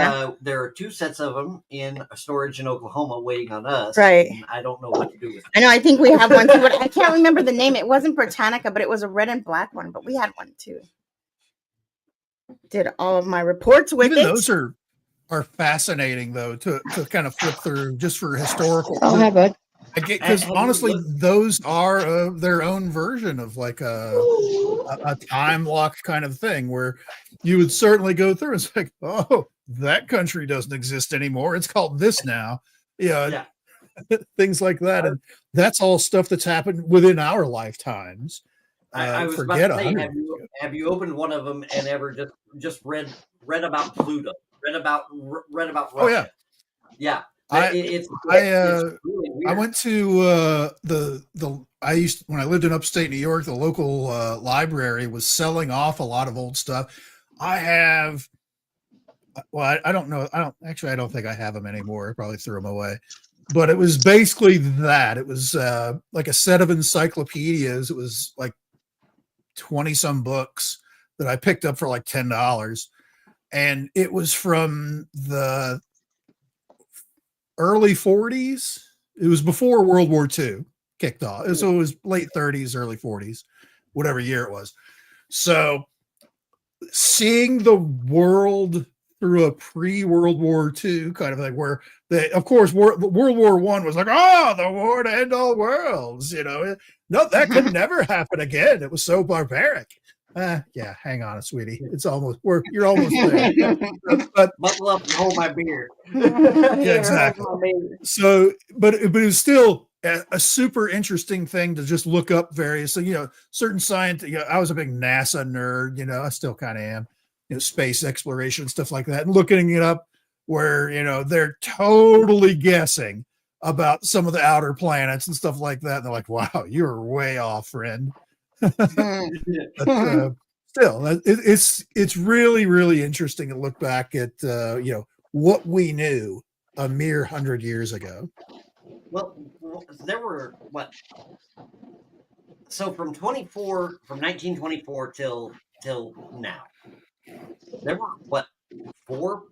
there are 2 sets of them in storage in Oklahoma waiting on us. Right. And I don't know what to do with them. I know. I think we have one too, but I can't remember the name. It wasn't Britannica, but it was a red and black one. But we had one too. Did all of my reports with it. Those are fascinating though to kind of flip through just for historical. Oh, hi, bud. Because honestly, those are their own version of like a time lock kind of thing where you would certainly go through. It's like, oh, that country doesn't exist anymore. It's called this now. Things like that. And that's all stuff that's happened within our lifetimes. I was about to say, have you opened one of them and ever just read about Pluto, read about Russia? Oh yeah. Yeah. It's really weird. I went to when I lived in upstate New York, the local library was selling off a lot of old stuff. I don't know. I don't think I have them anymore. I probably threw them away. But it was basically that. It was like a set of encyclopedias. It was like 20 some books that I picked up for like $10. And it was from the early 40s. It was before World War II kicked off. So it was late 30s, early 40s, whatever year it was. So seeing the world through a pre-World War II kind of thing, where of course, World War I was like, the war to end all worlds, No, that could never happen again. It was so barbaric. Yeah, hang on, sweetie. It's almost you're almost there. But buckle up and hold my beer. Yeah, exactly. So, but it was still a super interesting thing to just look up various, certain science. I was a big NASA nerd, I still kind of am, space exploration, stuff like that, and looking it up where, they're totally guessing about some of the outer planets and stuff like that. And they're like, wow, you're way off, friend. But still, it's really, really interesting to look back at, what we knew a mere 100 years ago. Well, there were so from 1924 till now, there were 4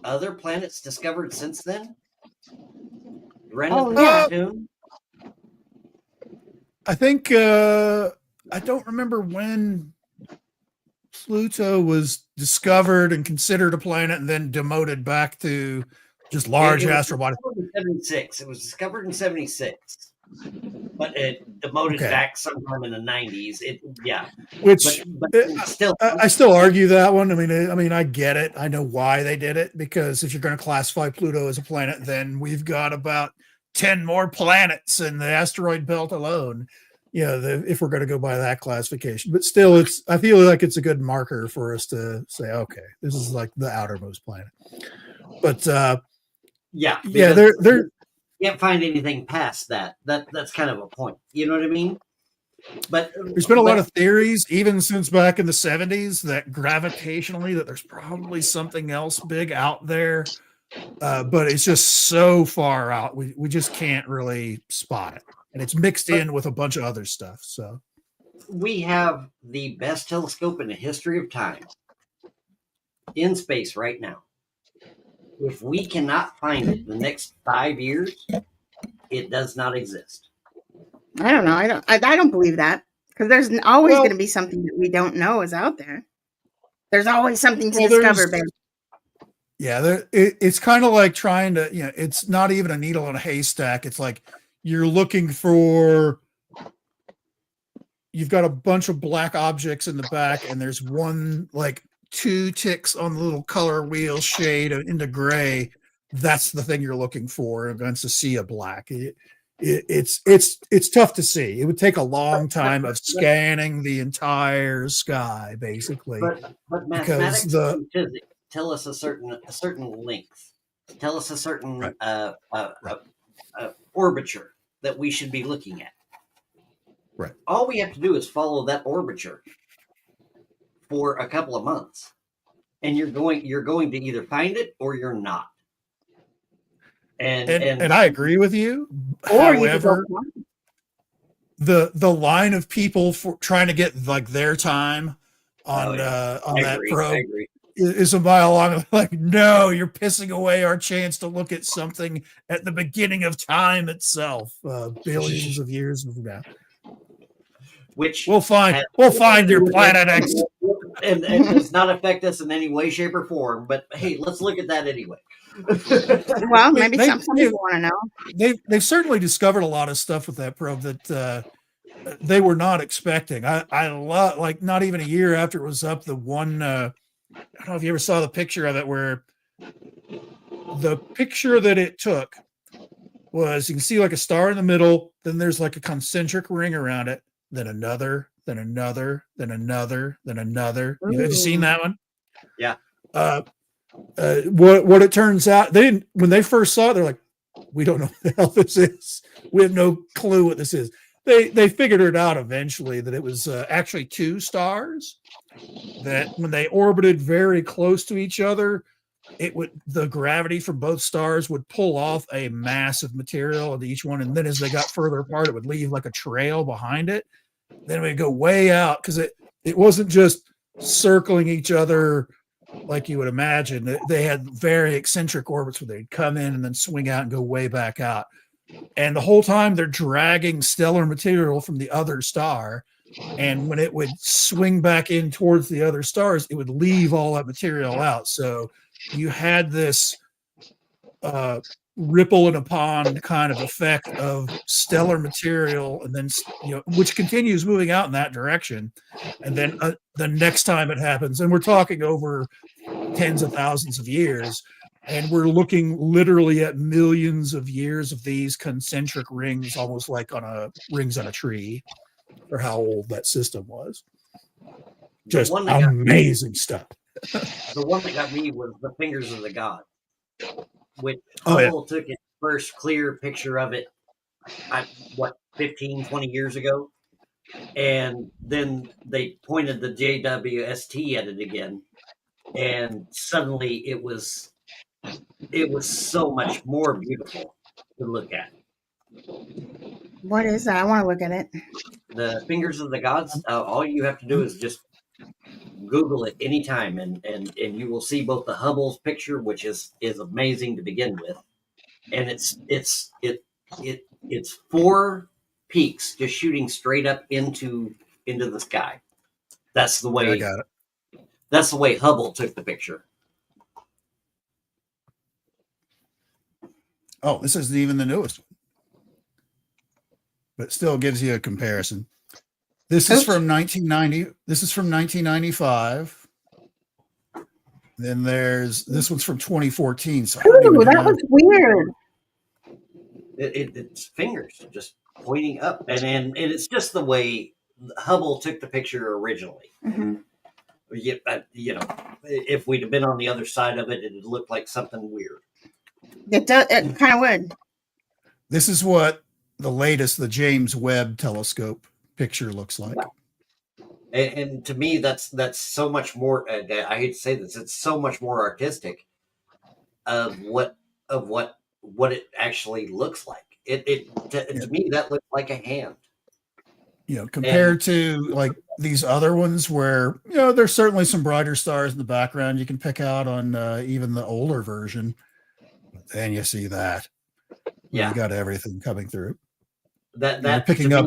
other planets discovered since then? Neptune? I think I don't remember when Pluto was discovered and considered a planet and then demoted back to just large astrobodies. 76. It was discovered in 76, but it demoted back sometime in the 90s. I still argue that one. I mean, I get it. I know why they did it, because if you're going to classify Pluto as a planet, then we've got about 10 more planets in the asteroid belt alone. If we're going to go by that classification, but still, I feel like it's a good marker for us to say, okay, this is like the outermost planet. But they're can't find anything past that. That's kind of a point. You know what I mean? But there's been a lot of theories, even since back in the 70s, that gravitationally that there's probably something else big out there, but it's just so far out. We just can't really spot it. And it's mixed in with a bunch of other stuff. So we have the best telescope in the history of time in space right now. If we cannot find it in the next 5 years, it does not exist. I don't know. I don't believe that, because there's always going to be something that we don't know is out there. There's always something to discover, babe. Yeah, it's kind of like trying to, it's not even a needle in a haystack. It's like you're looking for, you've got a bunch of black objects in the back, and there's one, like 2 ticks on the little color wheel shade into gray. That's the thing you're looking for against a sea of black. It's tough to see. It would take a long time of scanning the entire sky, basically. But mathematics and physics tell us a certain length. Tell us a certain orbiter that we should be looking at. Right. All we have to do is follow that orbiter for a couple of months, and you're going to either find it or you're not. And I agree with you. However, the line of people for trying to get like their time on that probe is a mile long. Like, no, you're pissing away our chance to look at something at the beginning of time itself, billions of years from now. Which we'll find your planet X, and does not affect us in any way, shape, or form. But hey, let's look at that anyway. Well, maybe some people want to know. They've certainly discovered a lot of stuff with that probe that they were not expecting. I love, like, not even a year after it was up, the one. I don't know if you ever saw the picture of it, where the picture that it took was, you can see like a star in the middle, then there's like a concentric ring around it, then another, then another, then another, then another. Have you seen that one? Yeah. What it turns out, when they first saw it, they're like, we don't know what the hell this is. We have no clue what this is. They figured it out eventually, that it was actually 2 stars that when they orbited very close to each other, the gravity from both stars would pull off a massive material into each one, and then as they got further apart, it would leave like a trail behind it. Then it would go way out, because it wasn't just circling each other like you would imagine. They had very eccentric orbits where they'd come in and then swing out and go way back out. And the whole time they're dragging stellar material from the other star. And when it would swing back in towards the other stars, it would leave all that material out. So you had this ripple in a pond kind of effect of stellar material, and then, which continues moving out in that direction. And then the next time it happens, and we're talking over tens of thousands of years, And we're looking literally at millions of years of these concentric rings, almost like rings on a tree, for how old that system was. Just amazing stuff. The one that got me was the fingers of the god, which Oh, yeah. Hubble took its first clear picture of it, 15, 20 years ago. And then they pointed the JWST at it again. And suddenly it was so much more beautiful to look at. What is that? I want to look at it. The fingers of the gods, all you have to do is just Google it anytime, and you will see both the Hubble's picture, which is amazing to begin with, and it's 4 peaks just shooting straight up into the sky. That's the way. I got it. That's the way Hubble took the picture. Oh, this isn't even the newest one, but it still gives you a comparison. This is from 1990. This is from 1995. Then this one's from 2014. So ooh, that was weird. It's fingers just pointing up, and it's just the way Hubble took the picture originally. Mm-hmm. If we'd have been on the other side of it, it'd look like something weird. It does. It kind of would. This is what the James Webb telescope picture looks like. And to me, that's so much more. I hate to say this, it's so much more artistic of what it actually looks like. To me, that looks like a hand. Compared to like these other ones where, there's certainly some brighter stars in the background you can pick out on even the older version. But then you see that. Yeah. You got everything coming through. That picking up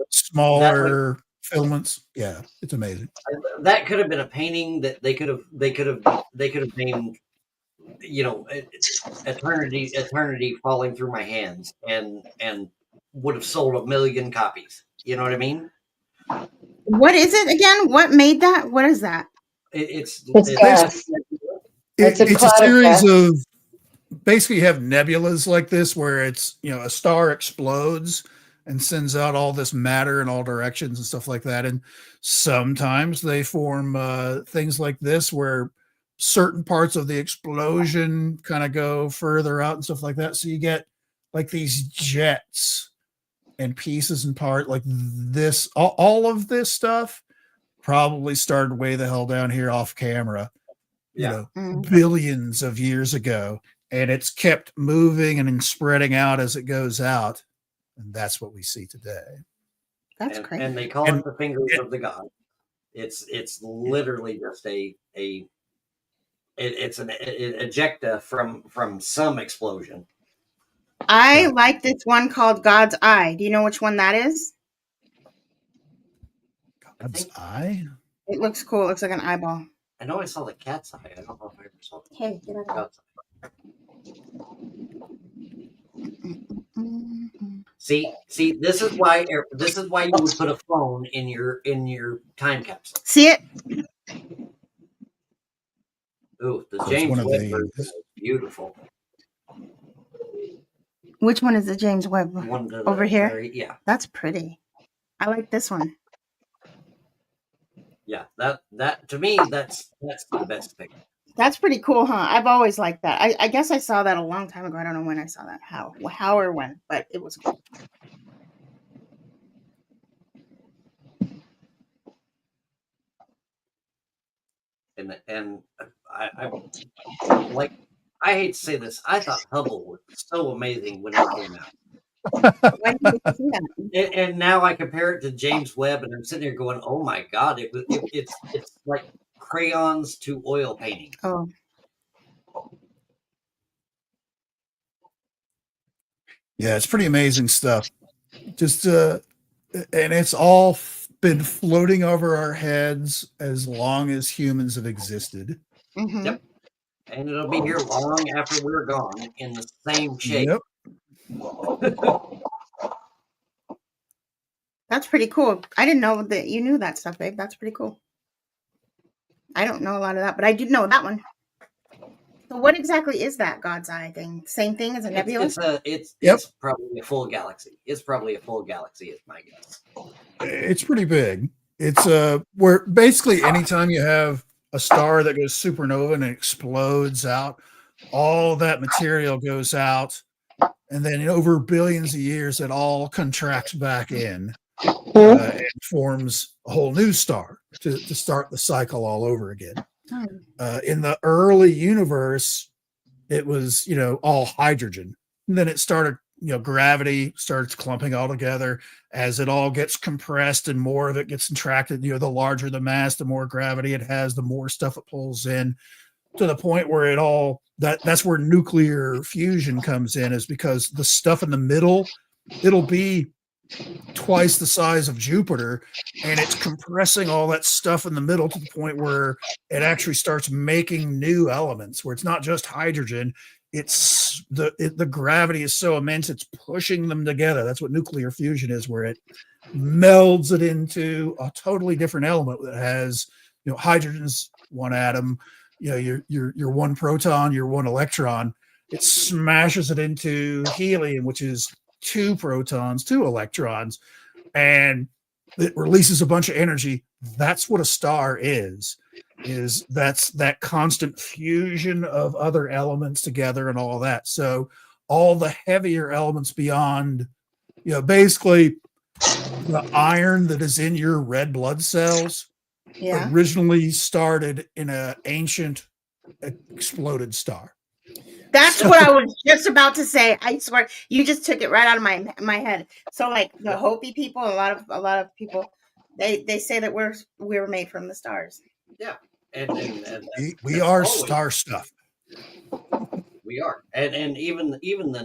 smaller filaments. Yeah, it's amazing. That could have been a painting that they could have named, eternity falling through my hands, and would have sold 1 million copies. You know what I mean? What is it again? What made that? What is that? It's a series of, basically you have nebulas like this where it's, a star explodes and sends out all this matter in all directions and stuff like that. And sometimes they form things like this where certain parts of the explosion kind of go further out and stuff like that. So you get like these jets and pieces and part like this. All of this stuff probably started way the hell down here off camera, billions of years ago. And it's kept moving and spreading out as it goes out. And that's what we see today. That's crazy. And they call it the fingers of the god. It's literally just it's an ejecta from some explosion. I like this one called God's Eye. Do you know which one that is? God's Eye? It looks cool. It looks like an eyeball. I know I saw the cat's eye. I don't know if I ever saw it. Hey, get out of God's eye. See, this is why you would put a phone in your time capsule. See it? Ooh, the James Webb version is beautiful. Which one is the James Webb? Over here? Yeah. That's pretty. I like this one. Yeah, that to me, that's the best picture. That's pretty cool, huh? I've always liked that. I guess I saw that a long time ago. I don't know when I saw that, how or when, but it was cool. And I hate to say this, I thought Hubble was so amazing when it came out. Why did you see that? And now I compare it to James Webb, and I'm sitting here going, "Oh my God! It's like crayons to oil painting." Oh, yeah, it's pretty amazing stuff. Just and it's all been floating over our heads as long as humans have existed. Mm-hmm. Yep, and it'll be here long after we're gone in the same shape. Yep. That's pretty cool. I didn't know that you knew that stuff, babe. That's pretty cool. I don't know a lot of that, but I did know that one. So what exactly is that God's eye thing? Same thing as a nebula? It's probably a full galaxy. It's probably a full galaxy, is my guess. It's pretty big. It's where basically anytime you have a star that goes supernova and it explodes out, all that material goes out, and then over billions of years, it all contracts back in and forms a whole new star to start the cycle all over again. In the early universe, it was, all hydrogen. And then it started, gravity starts clumping all together as it all gets compressed and more of it gets contracted. The larger the mass, the more gravity it has, the more stuff it pulls in, to the point where that's where nuclear fusion comes in, is because the stuff in the middle, it'll be twice the size of Jupiter, and it's compressing all that stuff in the middle to the point where it actually starts making new elements, where it's not just hydrogen. It's the gravity is so immense, it's pushing them together. That's what nuclear fusion is, where it melds it into a totally different element that has, hydrogen's one atom, your one proton, your one electron. It smashes it into helium, which is 2 protons, 2 electrons, and it releases a bunch of energy. That's what a star is that's that constant fusion of other elements together and all that. So all the heavier elements beyond, basically the iron that is in your red blood cells originally started in an ancient exploded star. That's what I was just about to say. I swear, you just took it right out of my head. So, like the Hopi people, a lot of people, they say that we were made from the stars. Yeah, and we are star stuff. We are, and even the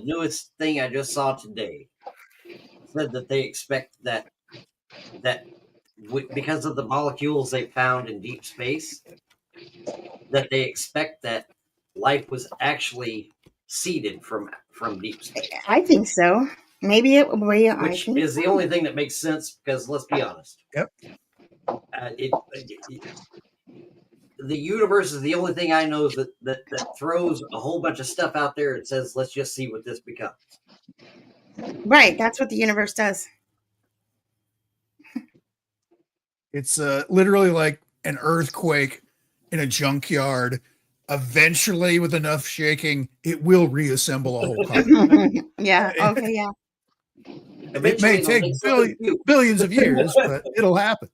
newest thing I just saw today said that they expect that because of the molecules they found in deep space, that they expect that life was actually seeded from deep space. I think so. Maybe it will. Which is the only thing that makes sense, because let's be honest. Yep. The universe is the only thing I know that throws a whole bunch of stuff out there and says, let's just see what this becomes. Right. That's what the universe does. It's literally like an earthquake in a junkyard. Eventually, with enough shaking, it will reassemble a whole car. Yeah. Okay. Yeah. It may take billions of years, but it'll happen.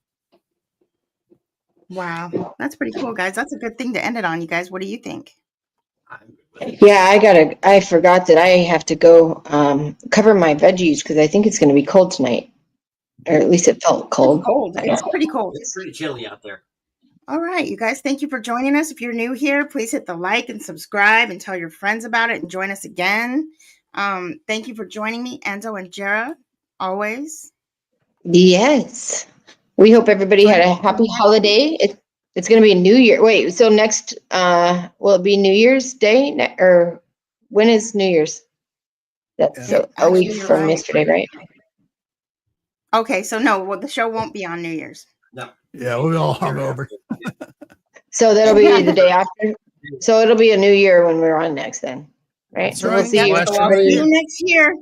Wow. That's pretty cool, guys. That's a good thing to end it on, you guys. What do you think? Yeah, I forgot that I have to go cover my veggies because I think it's going to be cold tonight. Or at least it felt cold. It's cold. It's pretty cold. It's pretty chilly out there. All right, you guys, thank you for joining us. If you're new here, please hit the like and subscribe and tell your friends about it and join us again. Thank you for joining me, Enzo and Jara, always. Yes. We hope everybody had a happy holiday. It's going to be a New Year. Wait, so next, will it be New Year's Day? Or when is New Year's? That's a week from yesterday, right? Okay, so no, well, the show won't be on New Year's. No. Yeah, we'll be all hungover. So that'll be the day after. So it'll be a new year when we're on next then, right? That's So right. we'll see you. So I'll see you next year.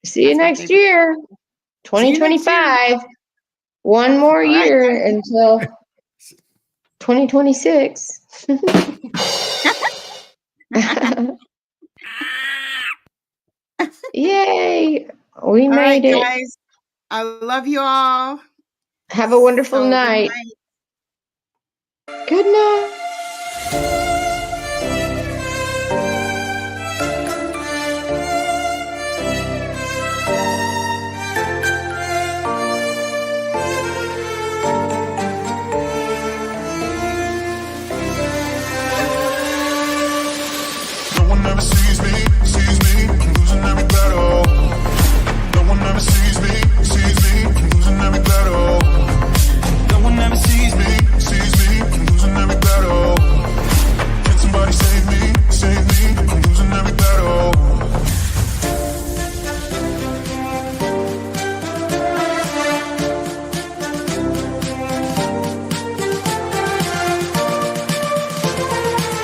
See you next year. 2025. One more year until 2026. Yay. We made it. Guys. I love you all. Have a wonderful night. Good night.